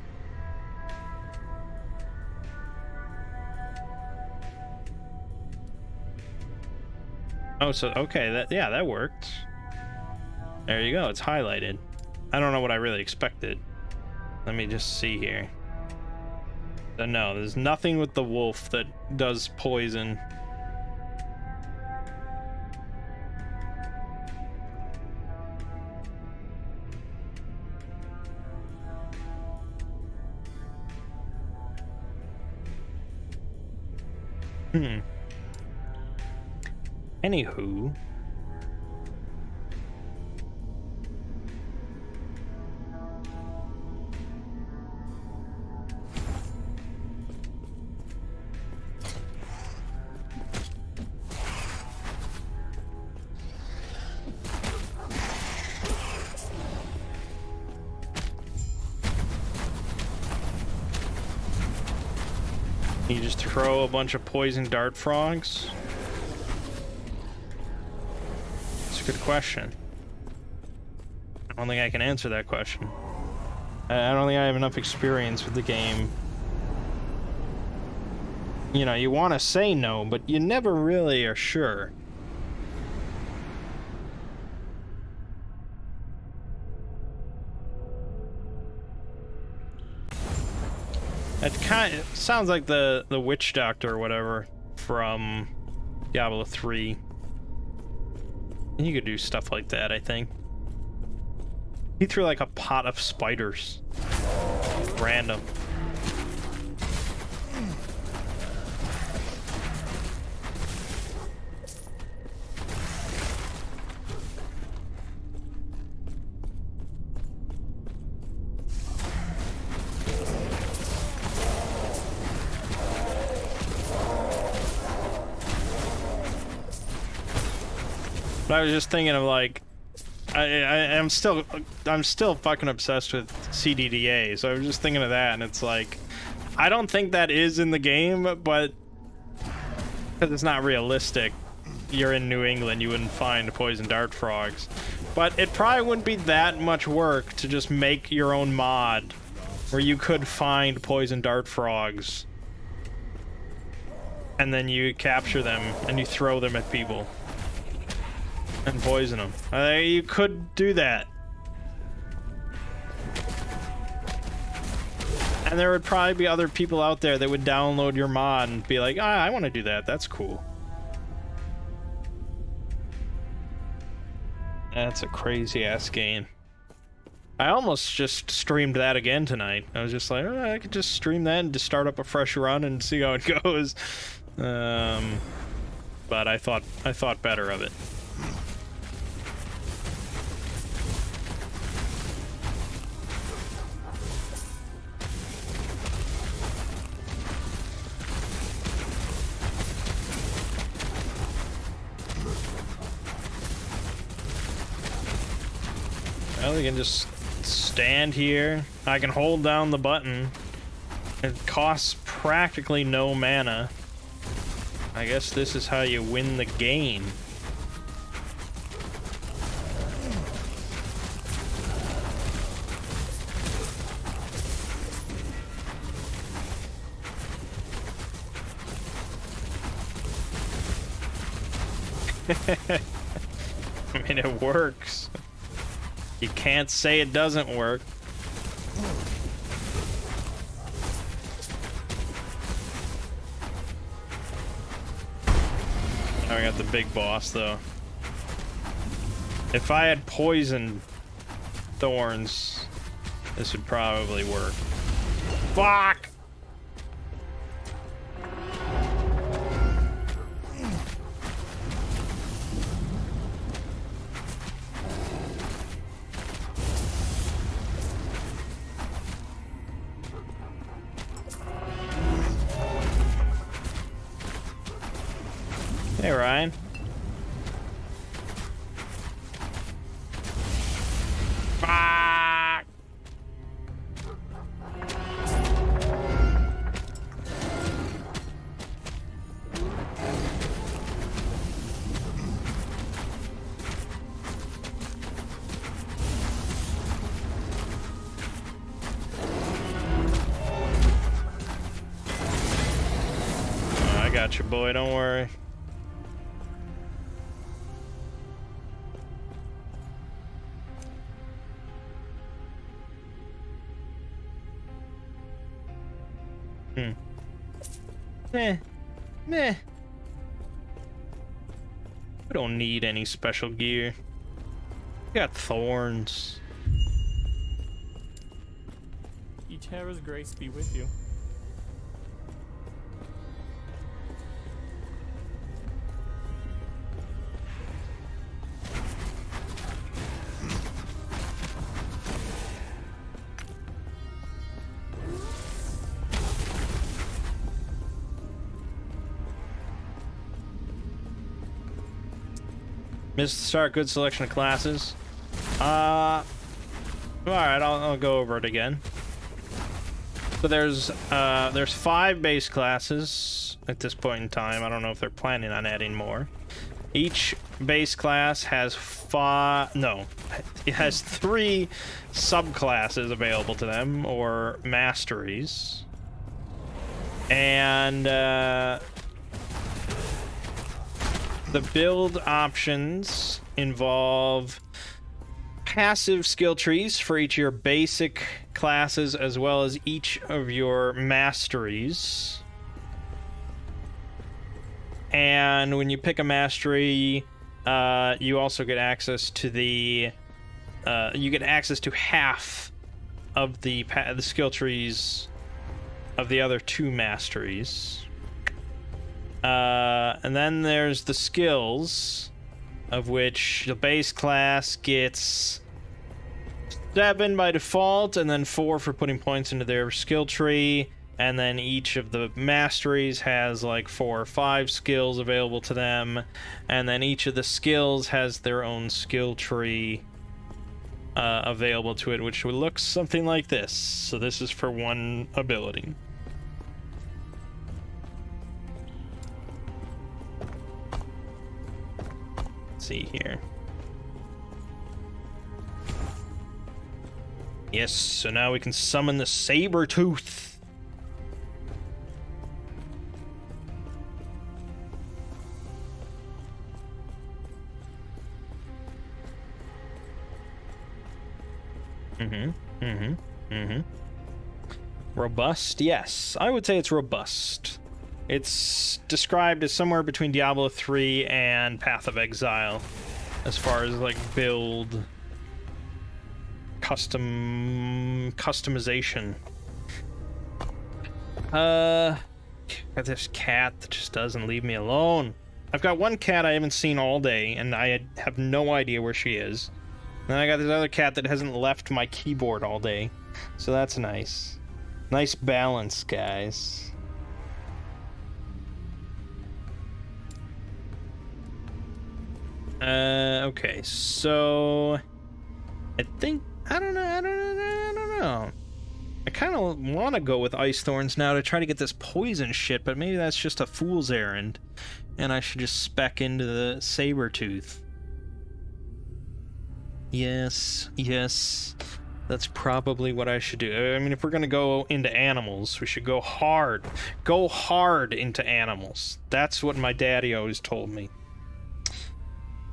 Oh, so, okay, that worked. There you go, it's highlighted. I don't know what I really expected. Let me just see here. No, there's nothing with the wolf that does poison. Anywho. You just throw a bunch of poison dart frogs? It's a good question. I don't think I can answer that question. I don't think I have enough experience with the game. You know, you want to say no, but you never really are sure. It kind of sounds like the witch doctor or whatever from Diablo 3. You could do stuff like that, I think. He threw like a pot of spiders. Random. But I was just thinking of like, I'm still fucking obsessed with CDDA, so I was just thinking of that, and it's like, I don't think that is in the game, but because it's not realistic. You're in New England, you wouldn't find poison dart frogs, but it probably wouldn't be that much work to just make your own mod where you could find poison dart frogs, and then you capture them and you throw them at people. And poison them. You could do that. And there would probably be other people out there that would download your mod and be like, I want to do that. That's cool. That's a crazy ass game. I almost just streamed that again tonight. I was just like, I could just stream that and just start up a fresh run and see how it goes. But I thought better of it. Well, we can just stand here. I can hold down the button. It costs practically no mana. I guess this is how you win the game. I mean, it works. You can't say it doesn't work. Now we got the big boss, though. If I had poison thorns, this would probably work. Fuck! Hey, Ryan. Fuck! I got you, boy. Don't worry. Meh. Meh. We don't need any special gear. We got thorns. Each Hera's grace be with you. Missed the start, good selection of classes. Alright, I'll go over it again. So there's 5 base classes at this point in time. I don't know if they're planning on adding more. Each base class has it has 3 subclasses available to them, or masteries. And the build options involve passive skill trees for each of your basic classes, as well as each of your masteries. And when you pick a mastery, you also get access to half of the skill trees of the other 2 masteries. And then there's the skills, of which the base class gets 7 by default, and then 4 for putting points into their skill tree. And then each of the masteries has like 4 or 5 skills available to them. And then each of the skills has their own skill tree available to it, which looks something like this. So this is for one ability. See here. Yes, so now we can summon the Saber-tooth. Robust? Yes, I would say it's robust. It's described as somewhere between Diablo 3 and Path of Exile, as far as like build customization. Got this cat that just doesn't leave me alone. I've got one cat I haven't seen all day, and I have no idea where she is. And then I got this other cat that hasn't left my keyboard all day, so that's nice. Nice balance, guys. Okay, so I don't know. I kind of want to go with Ice Thorns now to try to get this poison shit, but maybe that's just a fool's errand, and I should just spec into the Sabertooth. Yes, that's probably what I should do. I mean, if we're gonna go into animals, we should go hard into animals. That's what my daddy always told me.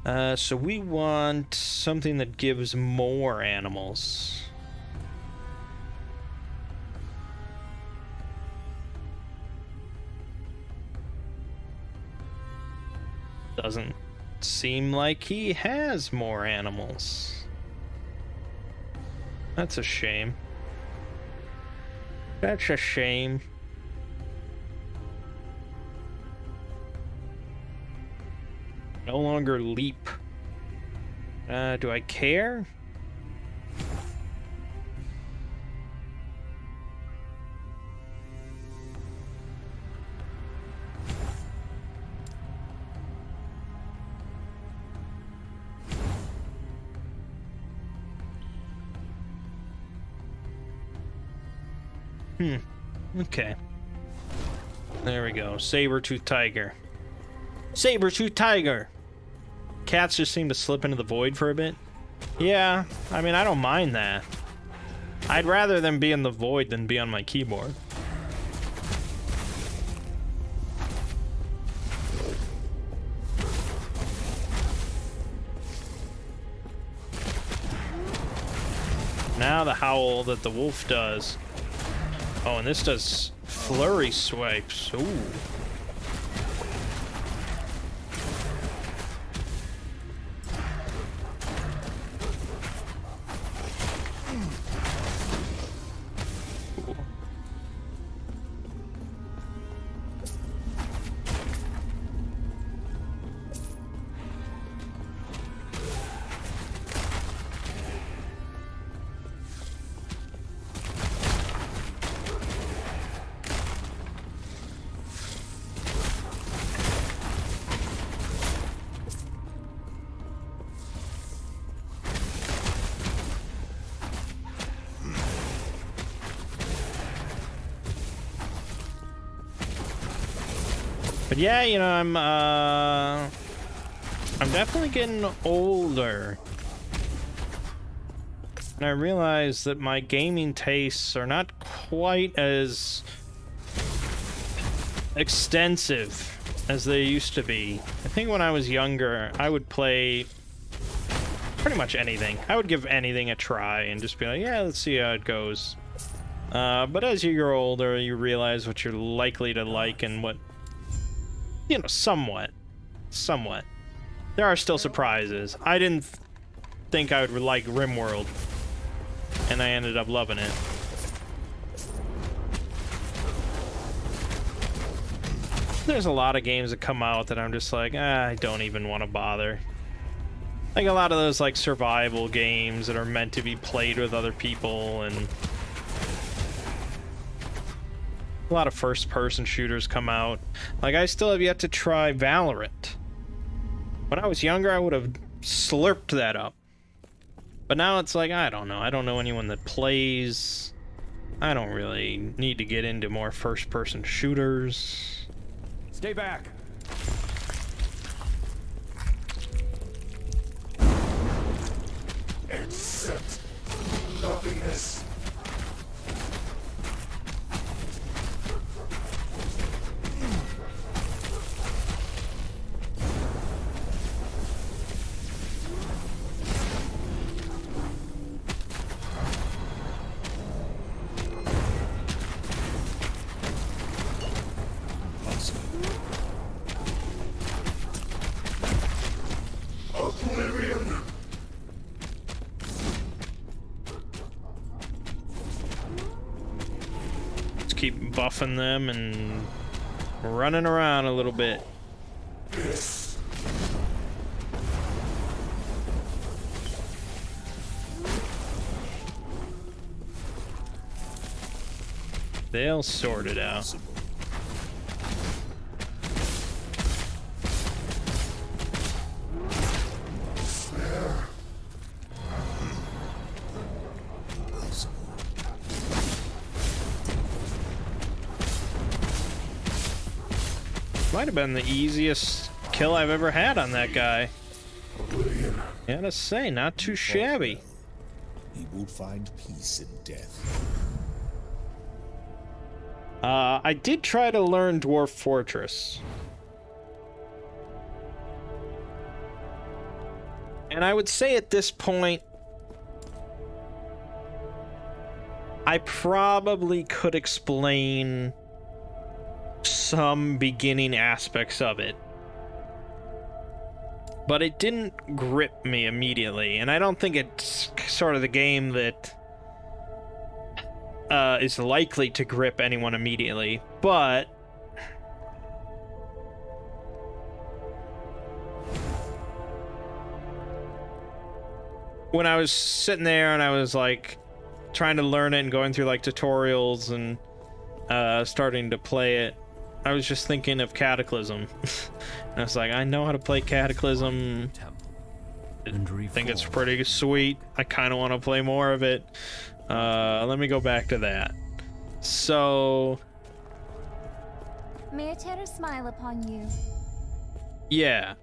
So we want something that gives more animals. Doesn't seem like he has more animals. That's a shame. That's a shame. No longer leap. Do I care? Okay. There we go. Saber-tooth tiger. Saber-tooth tiger! Cats just seem to slip into the void for a bit. Yeah, I mean, I don't mind that. I'd rather them be in the void than be on my keyboard. Now the howl that the wolf does. Oh, and this does flurry swipes. Ooh. But yeah, you know, I'm definitely getting older. And I realize that my gaming tastes are not quite as extensive as they used to be. I think when I was younger, I would play pretty much anything. I would give anything a try and just be like, yeah, let's see how it goes. But as you grow older, you realize what you're likely to like and what, you know, somewhat. There are still surprises. I didn't think I would like RimWorld, and I ended up loving it. There's a lot of games that come out that I'm just like, I don't even want to bother. Like a lot of those like survival games that are meant to be played with other people, and a lot of first-person shooters come out. Like, I still have yet to try Valorant. When I was younger, I would have slurped that up. But now it's like, I don't know. I don't know anyone that plays. I don't really need to get into more first-person shooters. Stay back. Accept nothingness. Oblivion. Let's keep buffing them and running around a little bit. This. They'll sort it out. might have been the easiest kill I've ever had on that guy. Oblivion. Gotta say, not too shabby. He will find peace in death. I did try to learn Dwarf Fortress. And I would say at this point, I probably could explain some beginning aspects of it. But it didn't grip me immediately, and I don't think it's sort of the game that is likely to grip anyone immediately, but when I was sitting there and I was like trying to learn it and going through like tutorials and starting to play it, I was just thinking of Cataclysm. And I was like, I know how to play Cataclysm. I think it's pretty sweet. I kind of want to play more of it. Let me go back to that. So... May a terror smile upon you. yeah.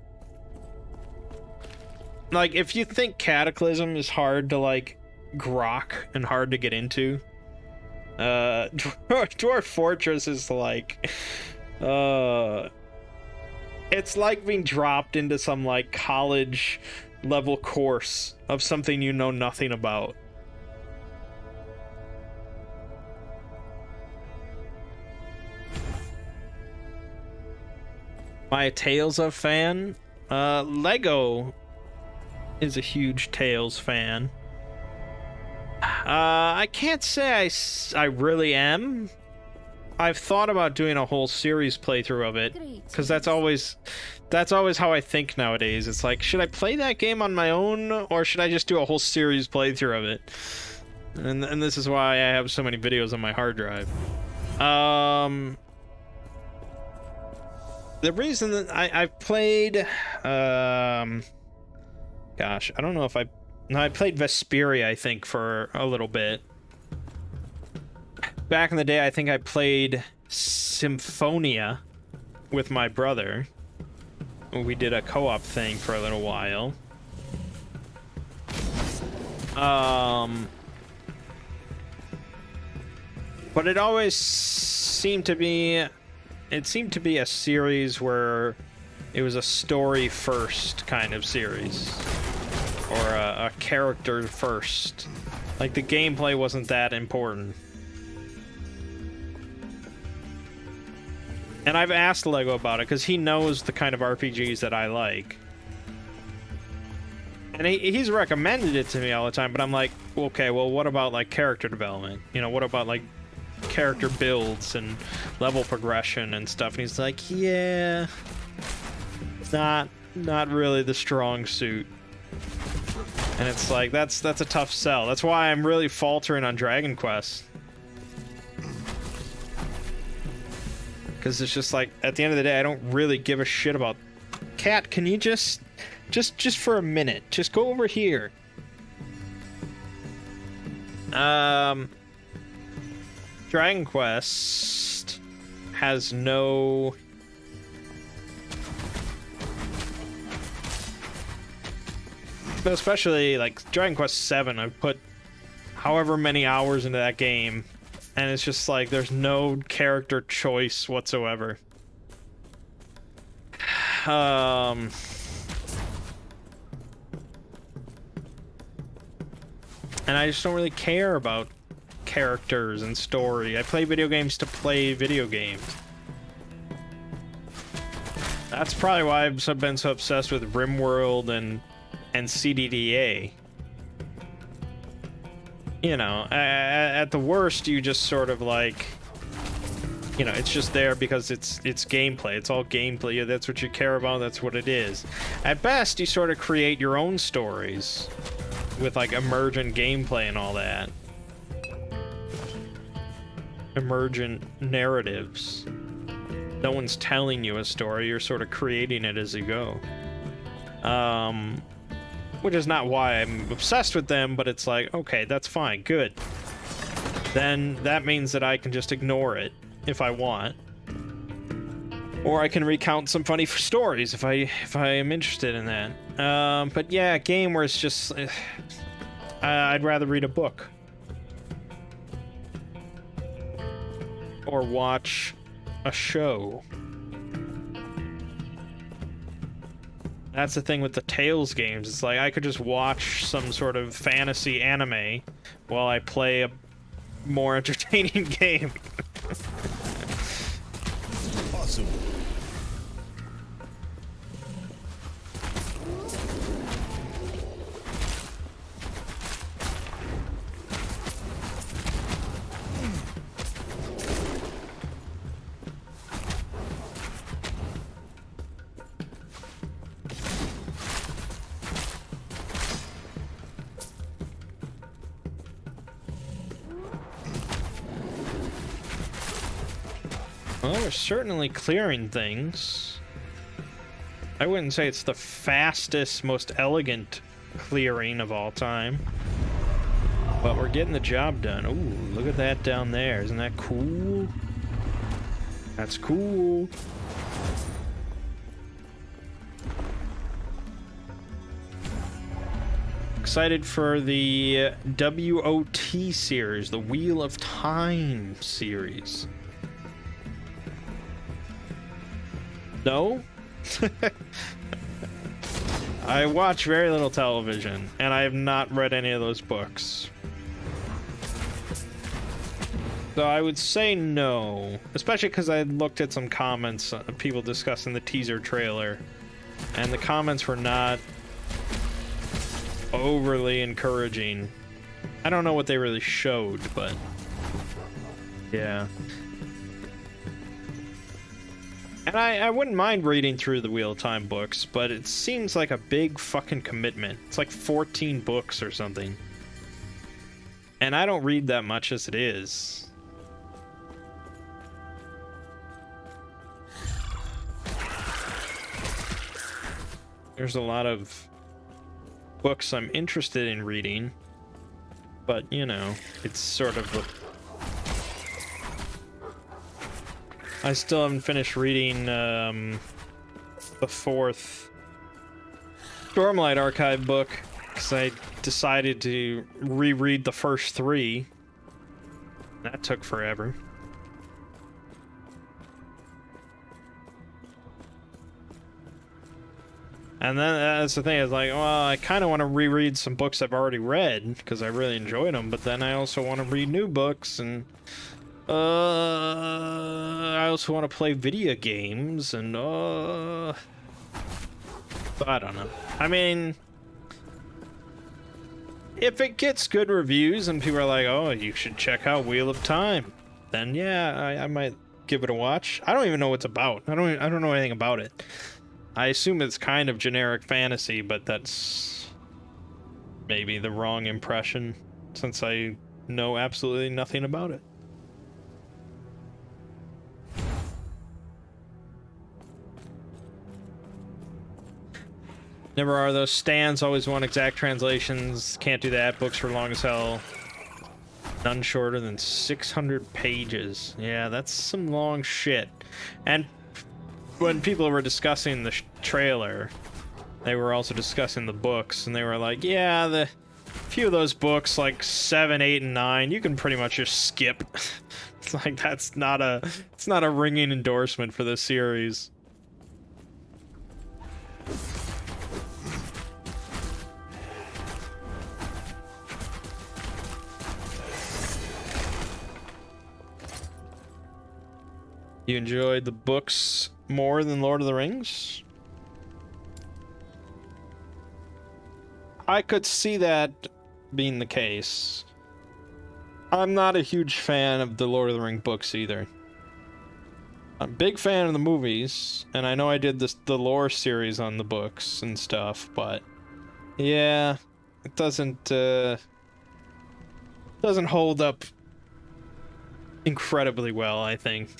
Like, if you think Cataclysm is hard to, like, grok and hard to get into, Dwarf Fortress is like, it's like being dropped into some, like, college level course of something you know nothing about. Am I a Tales of fan? Lego is a huge Tales fan. I can't say I really am. I've thought about doing a whole series playthrough of it, because that's always how I think nowadays. It's like, should I play that game on my own, or should I just do a whole series playthrough of it? And this is why I have so many videos on my hard drive. The reason that I've played, gosh, I don't know if I played Vesperia, I think, for a little bit. Back in the day, I think I played Symphonia with my brother. We did a co-op thing for a little while. But it always seemed to be... it seemed to be a series where it was a story first kind of series. Or a character first. Like, the gameplay wasn't that important. And I've asked Lego about it, because he knows the kind of RPGs that I like. And he's recommended it to me all the time, but I'm like, okay, well, what about, like, character development? You know, what about, like, character builds and level progression and stuff? And he's like, yeah, not really the strong suit. And it's like, that's a tough sell. That's why I'm really faltering on Dragon Quest. Because it's just like, at the end of the day, I don't really give a shit about... Cat, can you just for a minute, just go over here. Dragon Quest has no... but especially, like, Dragon Quest 7, I've put however many hours into that game, and it's just like, there's no character choice whatsoever. And I just don't really care about characters and story. I play video games to play video games. That's probably why I've been so obsessed with RimWorld and CDDA. You know, at the worst, you just sort of like, you know, it's just there because it's gameplay. It's all gameplay. That's what you care about. That's what it is. At best, you sort of create your own stories with like emergent gameplay and all that. Emergent narratives. No one's telling you a story. You're sort of creating it as you go. Which is not why I'm obsessed with them, but it's like, okay, that's fine, good. Then that means that I can just ignore it if I want. Or I can recount some funny stories if I am interested in that. But yeah, a game where it's just I'd rather read a book or watch a show. That's the thing with the Tales games. It's like I could just watch some sort of fantasy anime while I play a more entertaining game. Possible. Well, we're certainly clearing things. I wouldn't say it's the fastest, most elegant clearing of all time. But we're getting the job done. Ooh, look at that down there. Isn't that cool? That's cool. Excited for the WOT series, the Wheel of Time series. No? I watch very little television, and I have not read any of those books. So I would say no, especially because I looked at some comments of people discussing the teaser trailer, and the comments were not overly encouraging. I don't know what they really showed, but yeah. And I wouldn't mind reading through the Wheel of Time books, but it seems like a big fucking commitment. It's like 14 books or something. And I don't read that much as it is. There's a lot of books I'm interested in reading, but, you know, it's sort of I still haven't finished reading the 4th Stormlight Archive book because I decided to reread the first 3. That took forever. And then that's the thing, is like, well, I kind of want to reread some books I've already read because I really enjoyed them, but then I also want to read new books, and I also want to play video games, and I don't know. I mean, if it gets good reviews and people are like, oh, you should check out Wheel of Time, then yeah, I might give it a watch. I don't even know what it's about. I don't know anything about it. I assume it's kind of generic fantasy, but that's maybe the wrong impression since I know absolutely nothing about it. Never are those stands, always want exact translations. Can't do that. Books are long as hell. None shorter than 600 pages. Yeah, that's some long shit. And when people were discussing the trailer, they were also discussing the books, and they were like, yeah, the few of those books, like 7, 8, and 9, you can pretty much just skip. It's like, it's not a ringing endorsement for this series. You enjoyed the books more than Lord of the Rings? I could see that being the case. I'm not a huge fan of the Lord of the Rings books either. I'm a big fan of the movies, and I know I did the lore series on the books and stuff, but yeah, it doesn't hold up incredibly well, I think.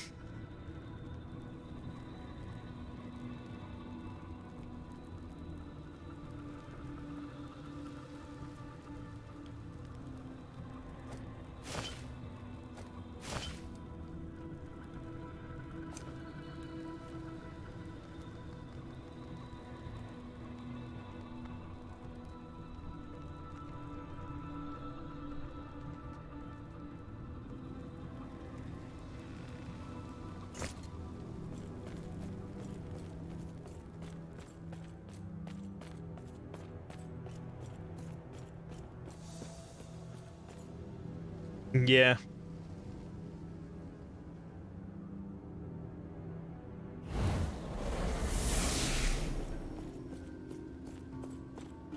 Yeah.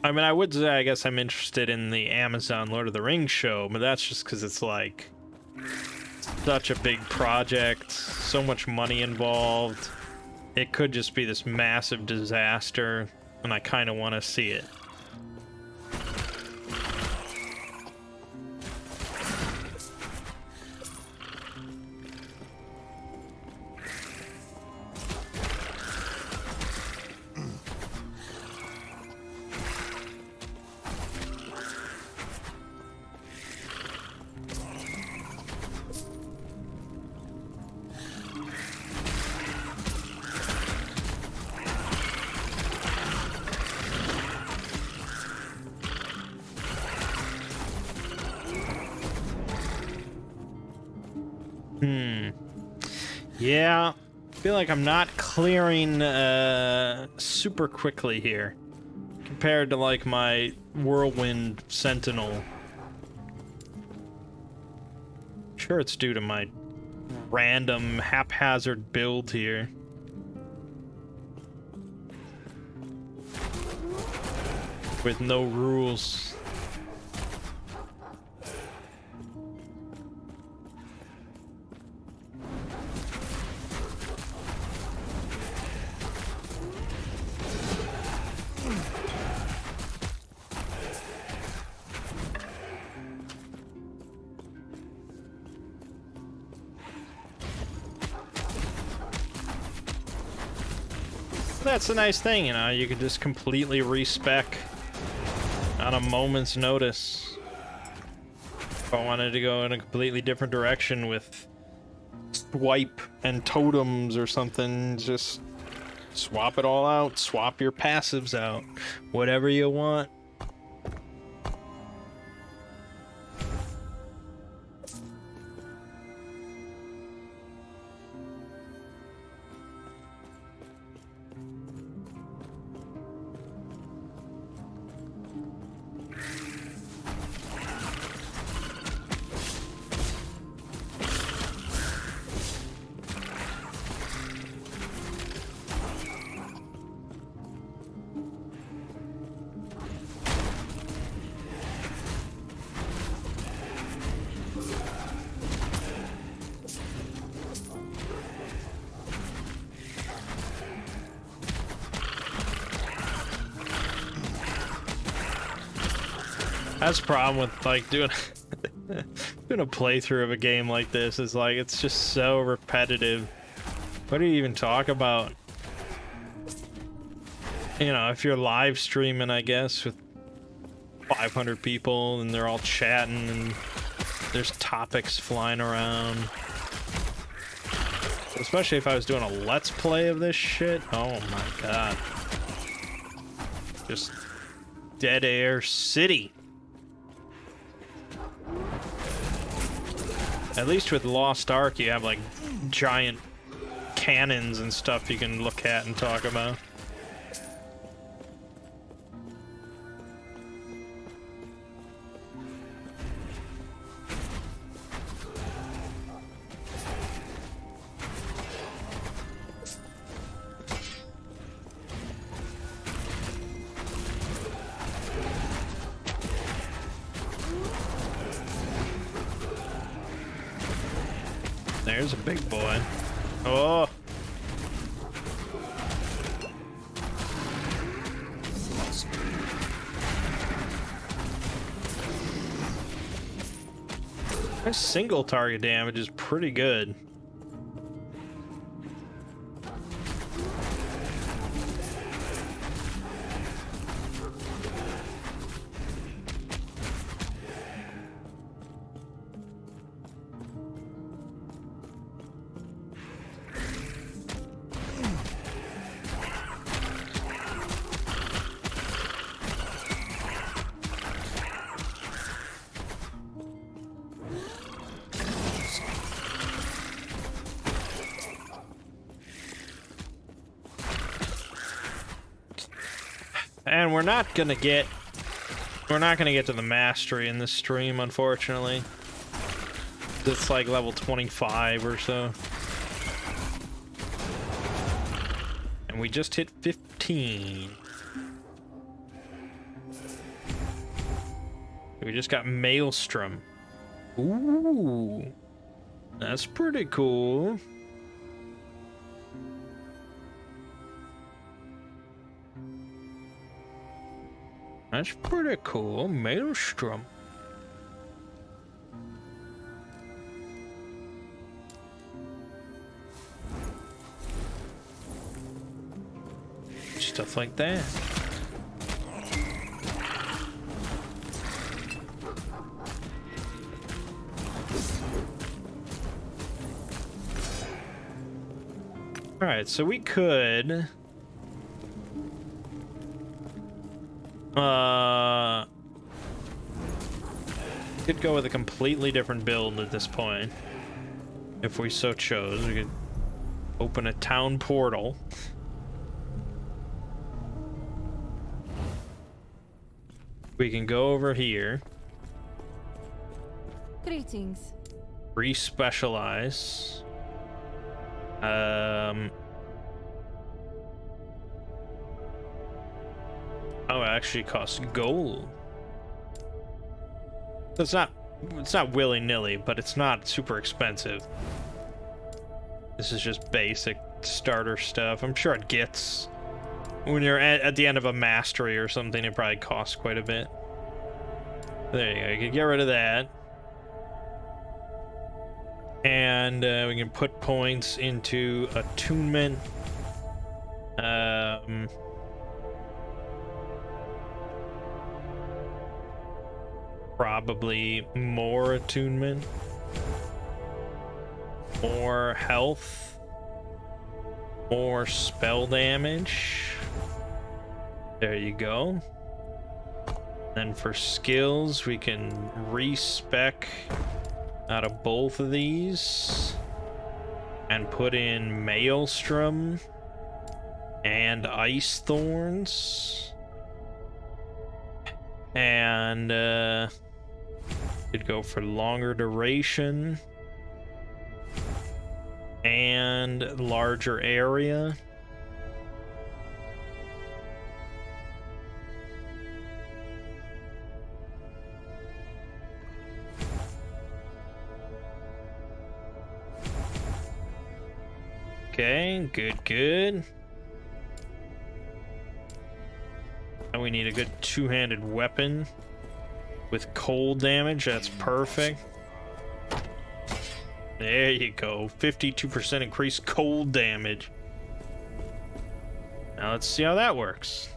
I mean, I would say, I guess I'm interested in the Amazon Lord of the Rings show, but that's just because it's like such a big project, so much money involved. It could just be this massive disaster, and I kind of want to see it. Yeah, I feel like I'm not clearing super quickly here compared to like my Whirlwind Sentinel. Sure, it's due to my random haphazard build here. With no rules. That's a nice thing, you know, you could just completely respec on a moment's notice. If I wanted to go in a completely different direction with swipe and totems or something, just swap it all out, swap your passives out, whatever you want. That's the problem with like doing doing a playthrough of a game like this, is like it's just so repetitive. What do you even talk about? You know, if you're live streaming, I guess, with 500 people and they're all chatting and there's topics flying around. Especially if I was doing a let's play of this shit. Oh my god. Just dead air city. At least with Lost Ark, you have like giant cannons and stuff you can look at and talk about. There's a big boy. Oh! My single target damage is pretty good. And we're not gonna get to the mastery in this stream, unfortunately. It's like level 25 or so. And we just hit 15. We just got Maelstrom. Ooh. That's pretty cool. That's pretty cool. Maelstrom. Stuff like that. Alright, so we could could go with a completely different build at this point. If we so chose, we could open a town portal. We can go over here. Greetings. Re-specialize. Oh, it actually costs gold. It's not willy-nilly, but it's not super expensive. This is just basic starter stuff. I'm sure it gets, when you're at the end of a mastery or something, it probably costs quite a bit. There you go, you can get rid of that. And we can put points into attunement. Probably more attunement. More health. More spell damage. There you go. Then for skills, we can respec out of both of these and put in Maelstrom and Ice Thorns. And could go for longer duration and larger area. Okay, good. And we need a good two-handed weapon with cold damage. That's perfect. There you go. 52% increased cold damage. Now let's see how that works.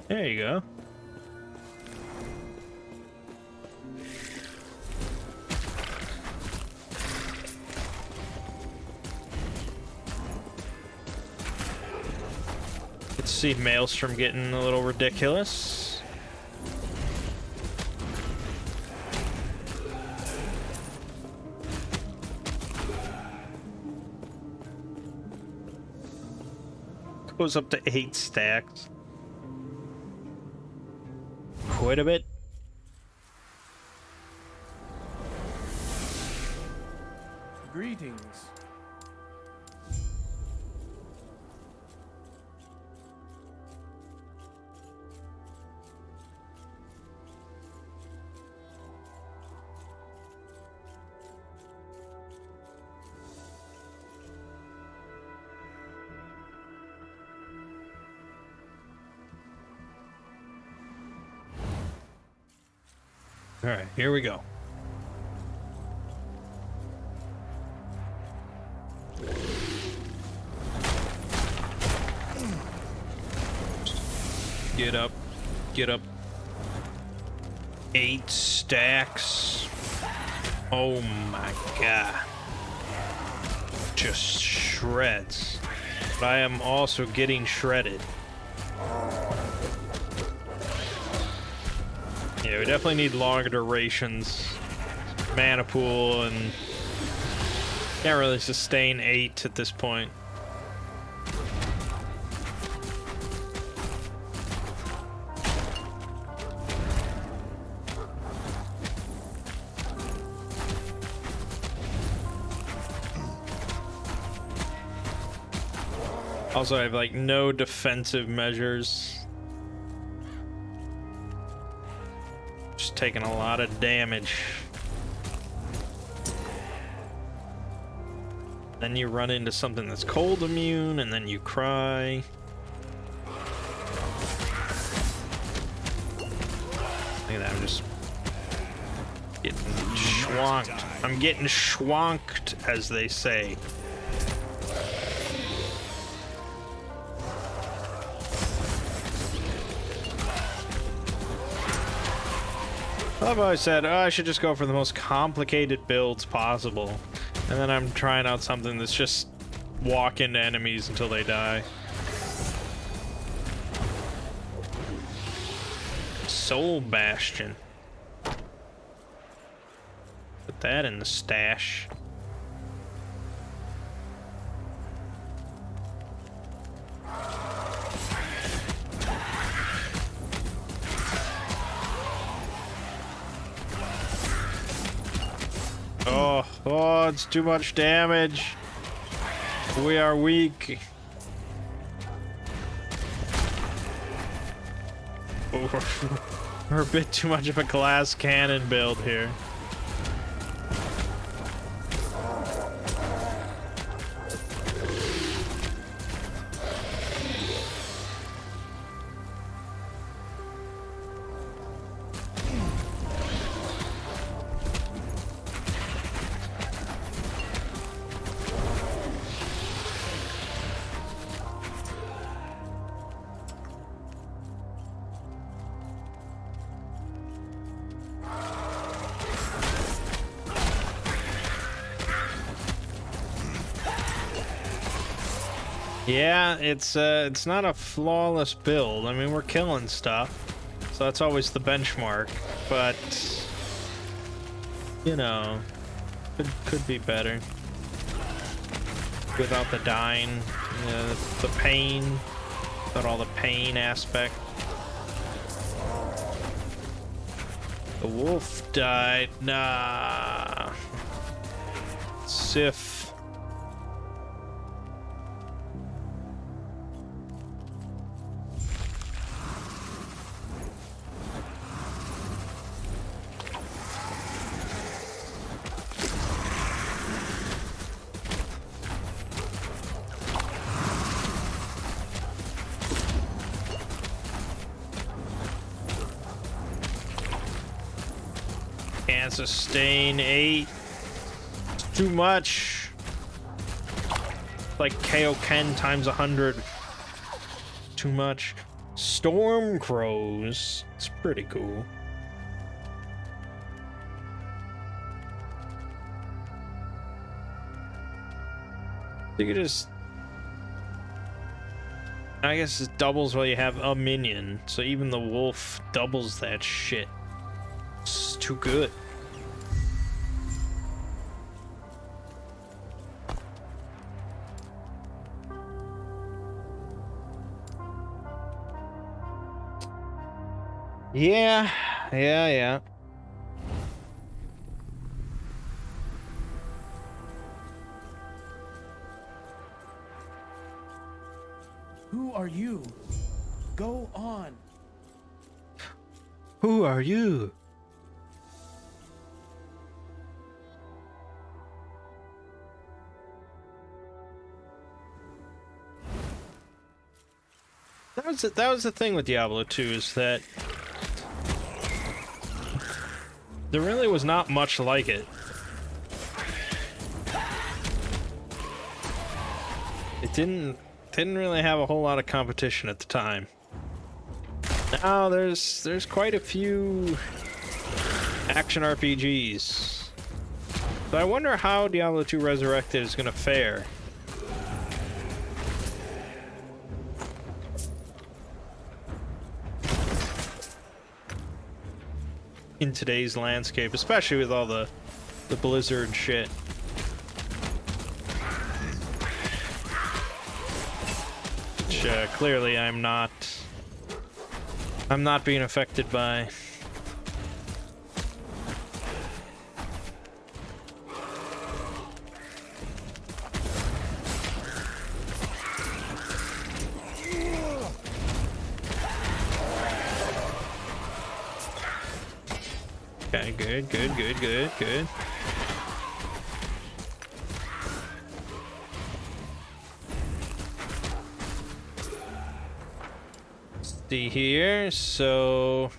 There you go. Let's see Maelstrom getting a little ridiculous. Goes up to 8 stacks. Quite a bit. Greetings. All right, here we go. Get up, get up. 8 stacks. Oh my god. Just shreds. But I am also getting shredded. Yeah, we definitely need longer durations. Mana pool, and can't really sustain 8 at this point. Also, I have like no defensive measures. Just taking a lot of damage. Then you run into something that's cold immune, and then you cry. Look at that, I'm just getting schwonked. I'm getting schwonked, as they say. I've always said, oh, I should just go for the most complicated builds possible. And then I'm trying out something that's just walk into enemies until they die. Soul Bastion. Put that in the stash. Oh, it's too much damage. We are weak. We're a bit too much of a glass cannon build here. Yeah, it's not a flawless build. I mean, we're killing stuff, so that's always the benchmark. But you know, could be better without the dying, the pain, without all the pain aspect. The wolf died. Nah. Sif. Can't sustain 8. It's too much. Like Kaioken times 100. Too much. Storm crows. It's pretty cool. You could just, I guess it doubles while you have a minion, so even the wolf doubles that shit. It's too good. Yeah. Who are you? Go on. Who are you? That was the thing with Diablo 2, is that there really was not much like it. It didn't really have a whole lot of competition at the time. Now there's quite a few action RPGs. So I wonder how Diablo 2 Resurrected is gonna fare. in today's landscape, especially with all the blizzard shit. Which clearly I'm not being affected by. Okay, good. See here, so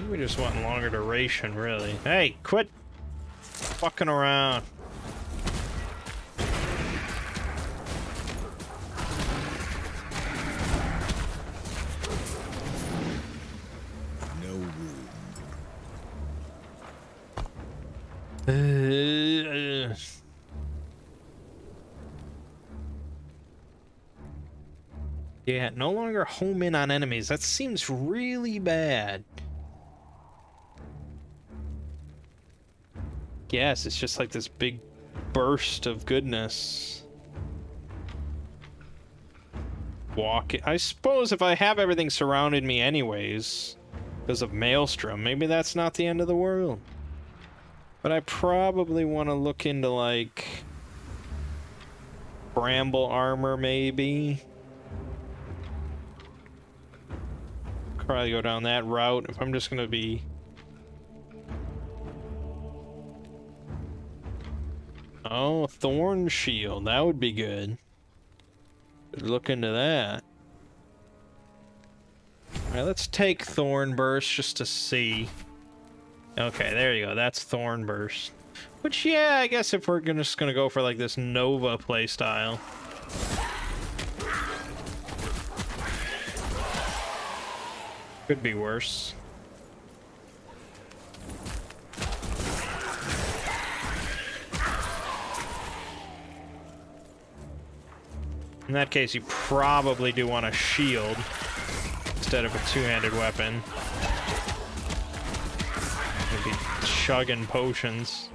we just want longer duration, really. Hey, quit fucking around. No room. Yeah, no longer home in on enemies. That seems really bad. Yes, it's just like this big burst of goodness. Walk. I suppose if I have everything surrounded me anyways, because of Maelstrom, maybe that's not the end of the world. But I probably want to look into, like, bramble armor, maybe. Probably go down that route if I'm just going to be... Oh, Thorn Shield. That would be good. Look into that. Alright, let's take Thorn Burst just to see. Okay, there you go. That's Thorn Burst. Which, yeah, I guess if we're just gonna go for like this Nova playstyle. Could be worse. In that case, you probably do want a shield instead of a two-handed weapon. Maybe chugging potions.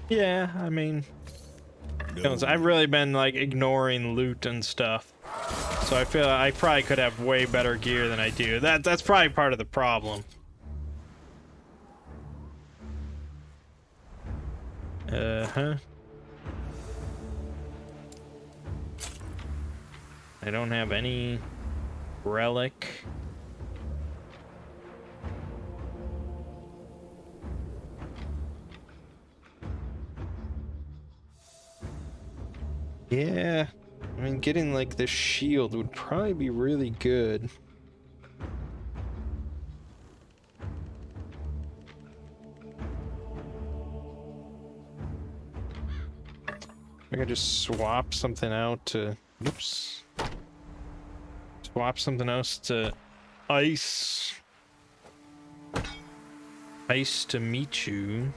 Yeah, I mean, I've really been like ignoring loot and stuff, so I feel I probably could have way better gear than I do. That's probably part of the problem. I don't have any relic. Yeah, I mean, getting like this shield would probably be really good. I could just swap something out to, oops, swap something else to ice to meet you.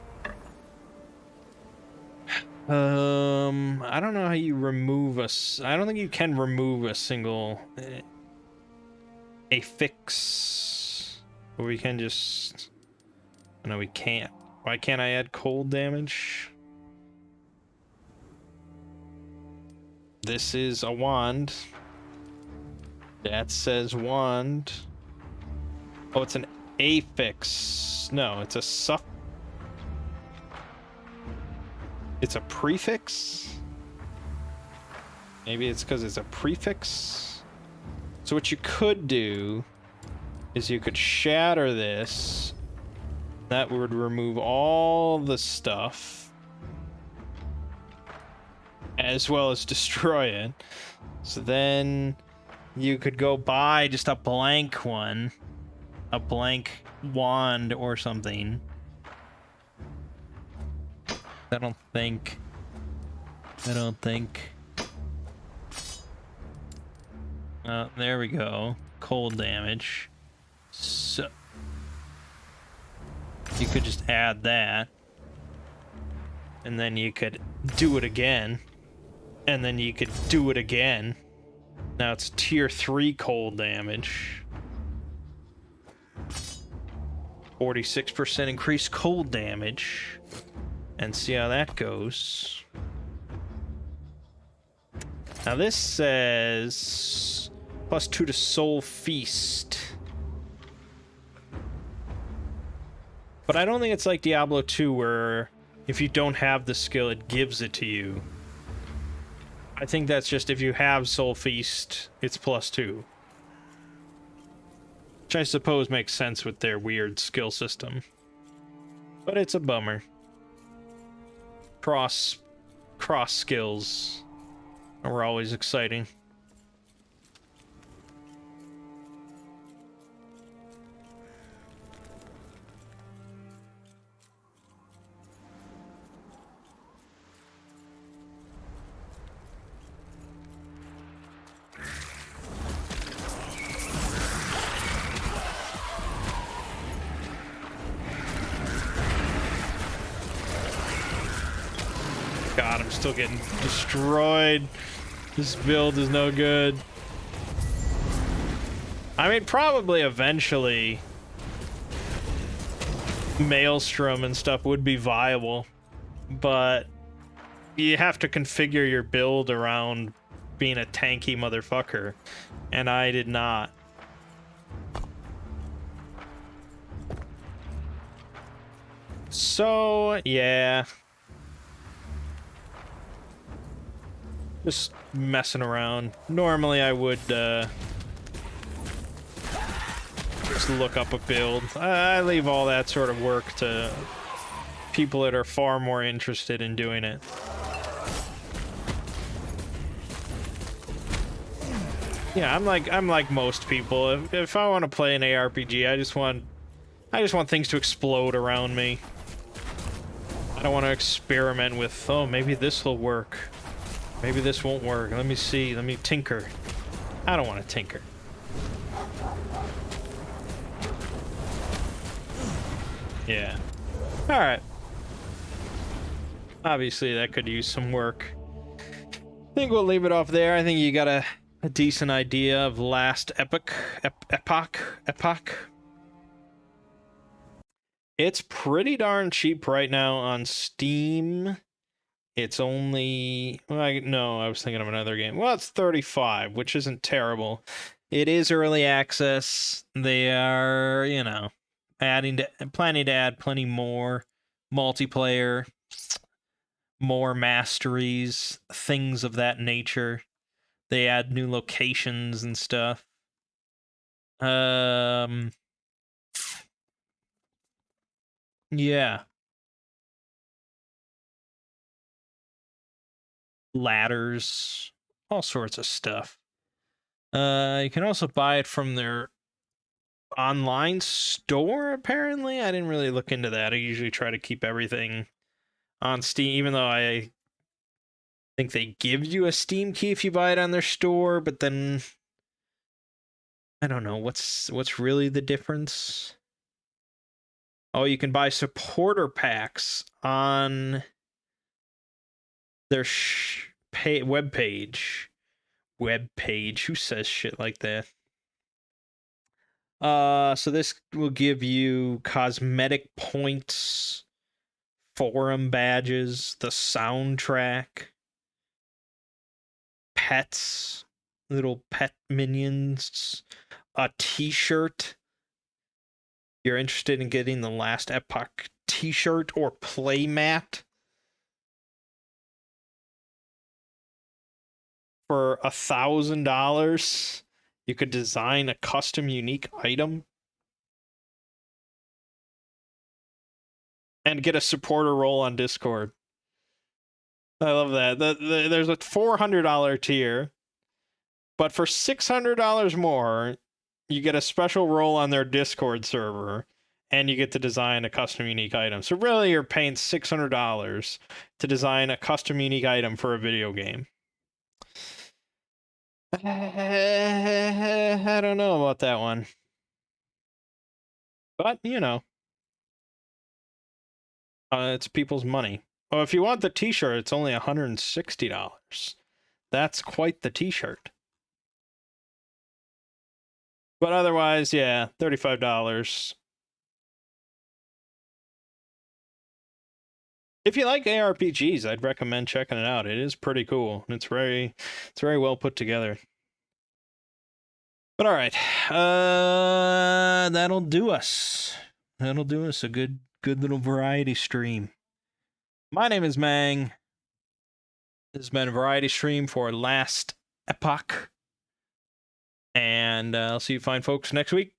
I don't know how you remove I don't think you can remove a single affix, but we can just, no, we can't. Why can't I add cold damage? This is a wand. That says wand. Oh, it's an affix. No, it's a it's a prefix? Maybe it's because it's a prefix? So what you could do is you could shatter this. That would remove all the stuff, as well as destroy it. So then you could go buy just a blank one, a blank wand or something. I don't think. There we go. Cold damage. So you could just add that, and then you could do it again, and then you could do it again. Now it's tier 3 cold damage. 46% increased cold damage. And see how that goes. Now this says +2 to Soul Feast. But I don't think it's like Diablo 2 where if you don't have the skill, it gives it to you. I think that's just if you have Soul Feast, it's +2. Which I suppose makes sense with their weird skill system. But it's a bummer. Cross skills are always exciting. God, I'm still getting destroyed. This build is no good. I mean, probably eventually Maelstrom and stuff would be viable, but you have to configure your build around being a tanky motherfucker, and I did not. So, yeah. Just messing around. Normally I would just look up a build. I leave all that sort of work to people that are far more interested in doing it. Yeah, I'm like most people. If I want to play an ARPG, I just want things to explode around me. I don't want to experiment with, oh, maybe this will work. Maybe this won't work. Let me see. Let me tinker. I don't want to tinker. Yeah. Alright. Obviously, that could use some work. I think we'll leave it off there. I think you got a decent idea of last Epoch. Epoch. It's pretty darn cheap right now on Steam. It's only... Well, no, I was thinking of another game. Well, it's $35, which isn't terrible. It is early access. They are, you know, planning to add plenty more multiplayer, more masteries, things of that nature. They add new locations and stuff. Yeah. Ladders, all sorts of stuff. You can also buy it from their online store, apparently. I didn't really look into that. I usually try to keep everything on Steam, even though I think they give you a Steam key if you buy it on their store, but then I don't know what's really the difference. Oh, you can buy supporter packs on their web page. Who says shit like that? So this will give you cosmetic points, forum badges, the soundtrack, pets, little pet minions, a t-shirt. You're interested in getting the last Epoch t-shirt or playmat for $1,000. You could design a custom unique item. and get a supporter role on Discord. I love that. There's a $400 tier, but for $600 more, you get a special role on their Discord server, and you get to design a custom unique item. So really, you're paying $600 to design a custom unique item for a video game. I don't know about that one. But, you know. It's people's money. Oh, if you want the t-shirt, it's only $160. That's quite the t-shirt. But otherwise, yeah, $35. If you like ARPGs, I'd recommend checking it out. It is pretty cool. It's very well put together. But all right, that'll do us. That'll do us. A good little variety stream. My name is Mangg. This has been a variety stream for Last Epoch. And I'll see you fine folks next week.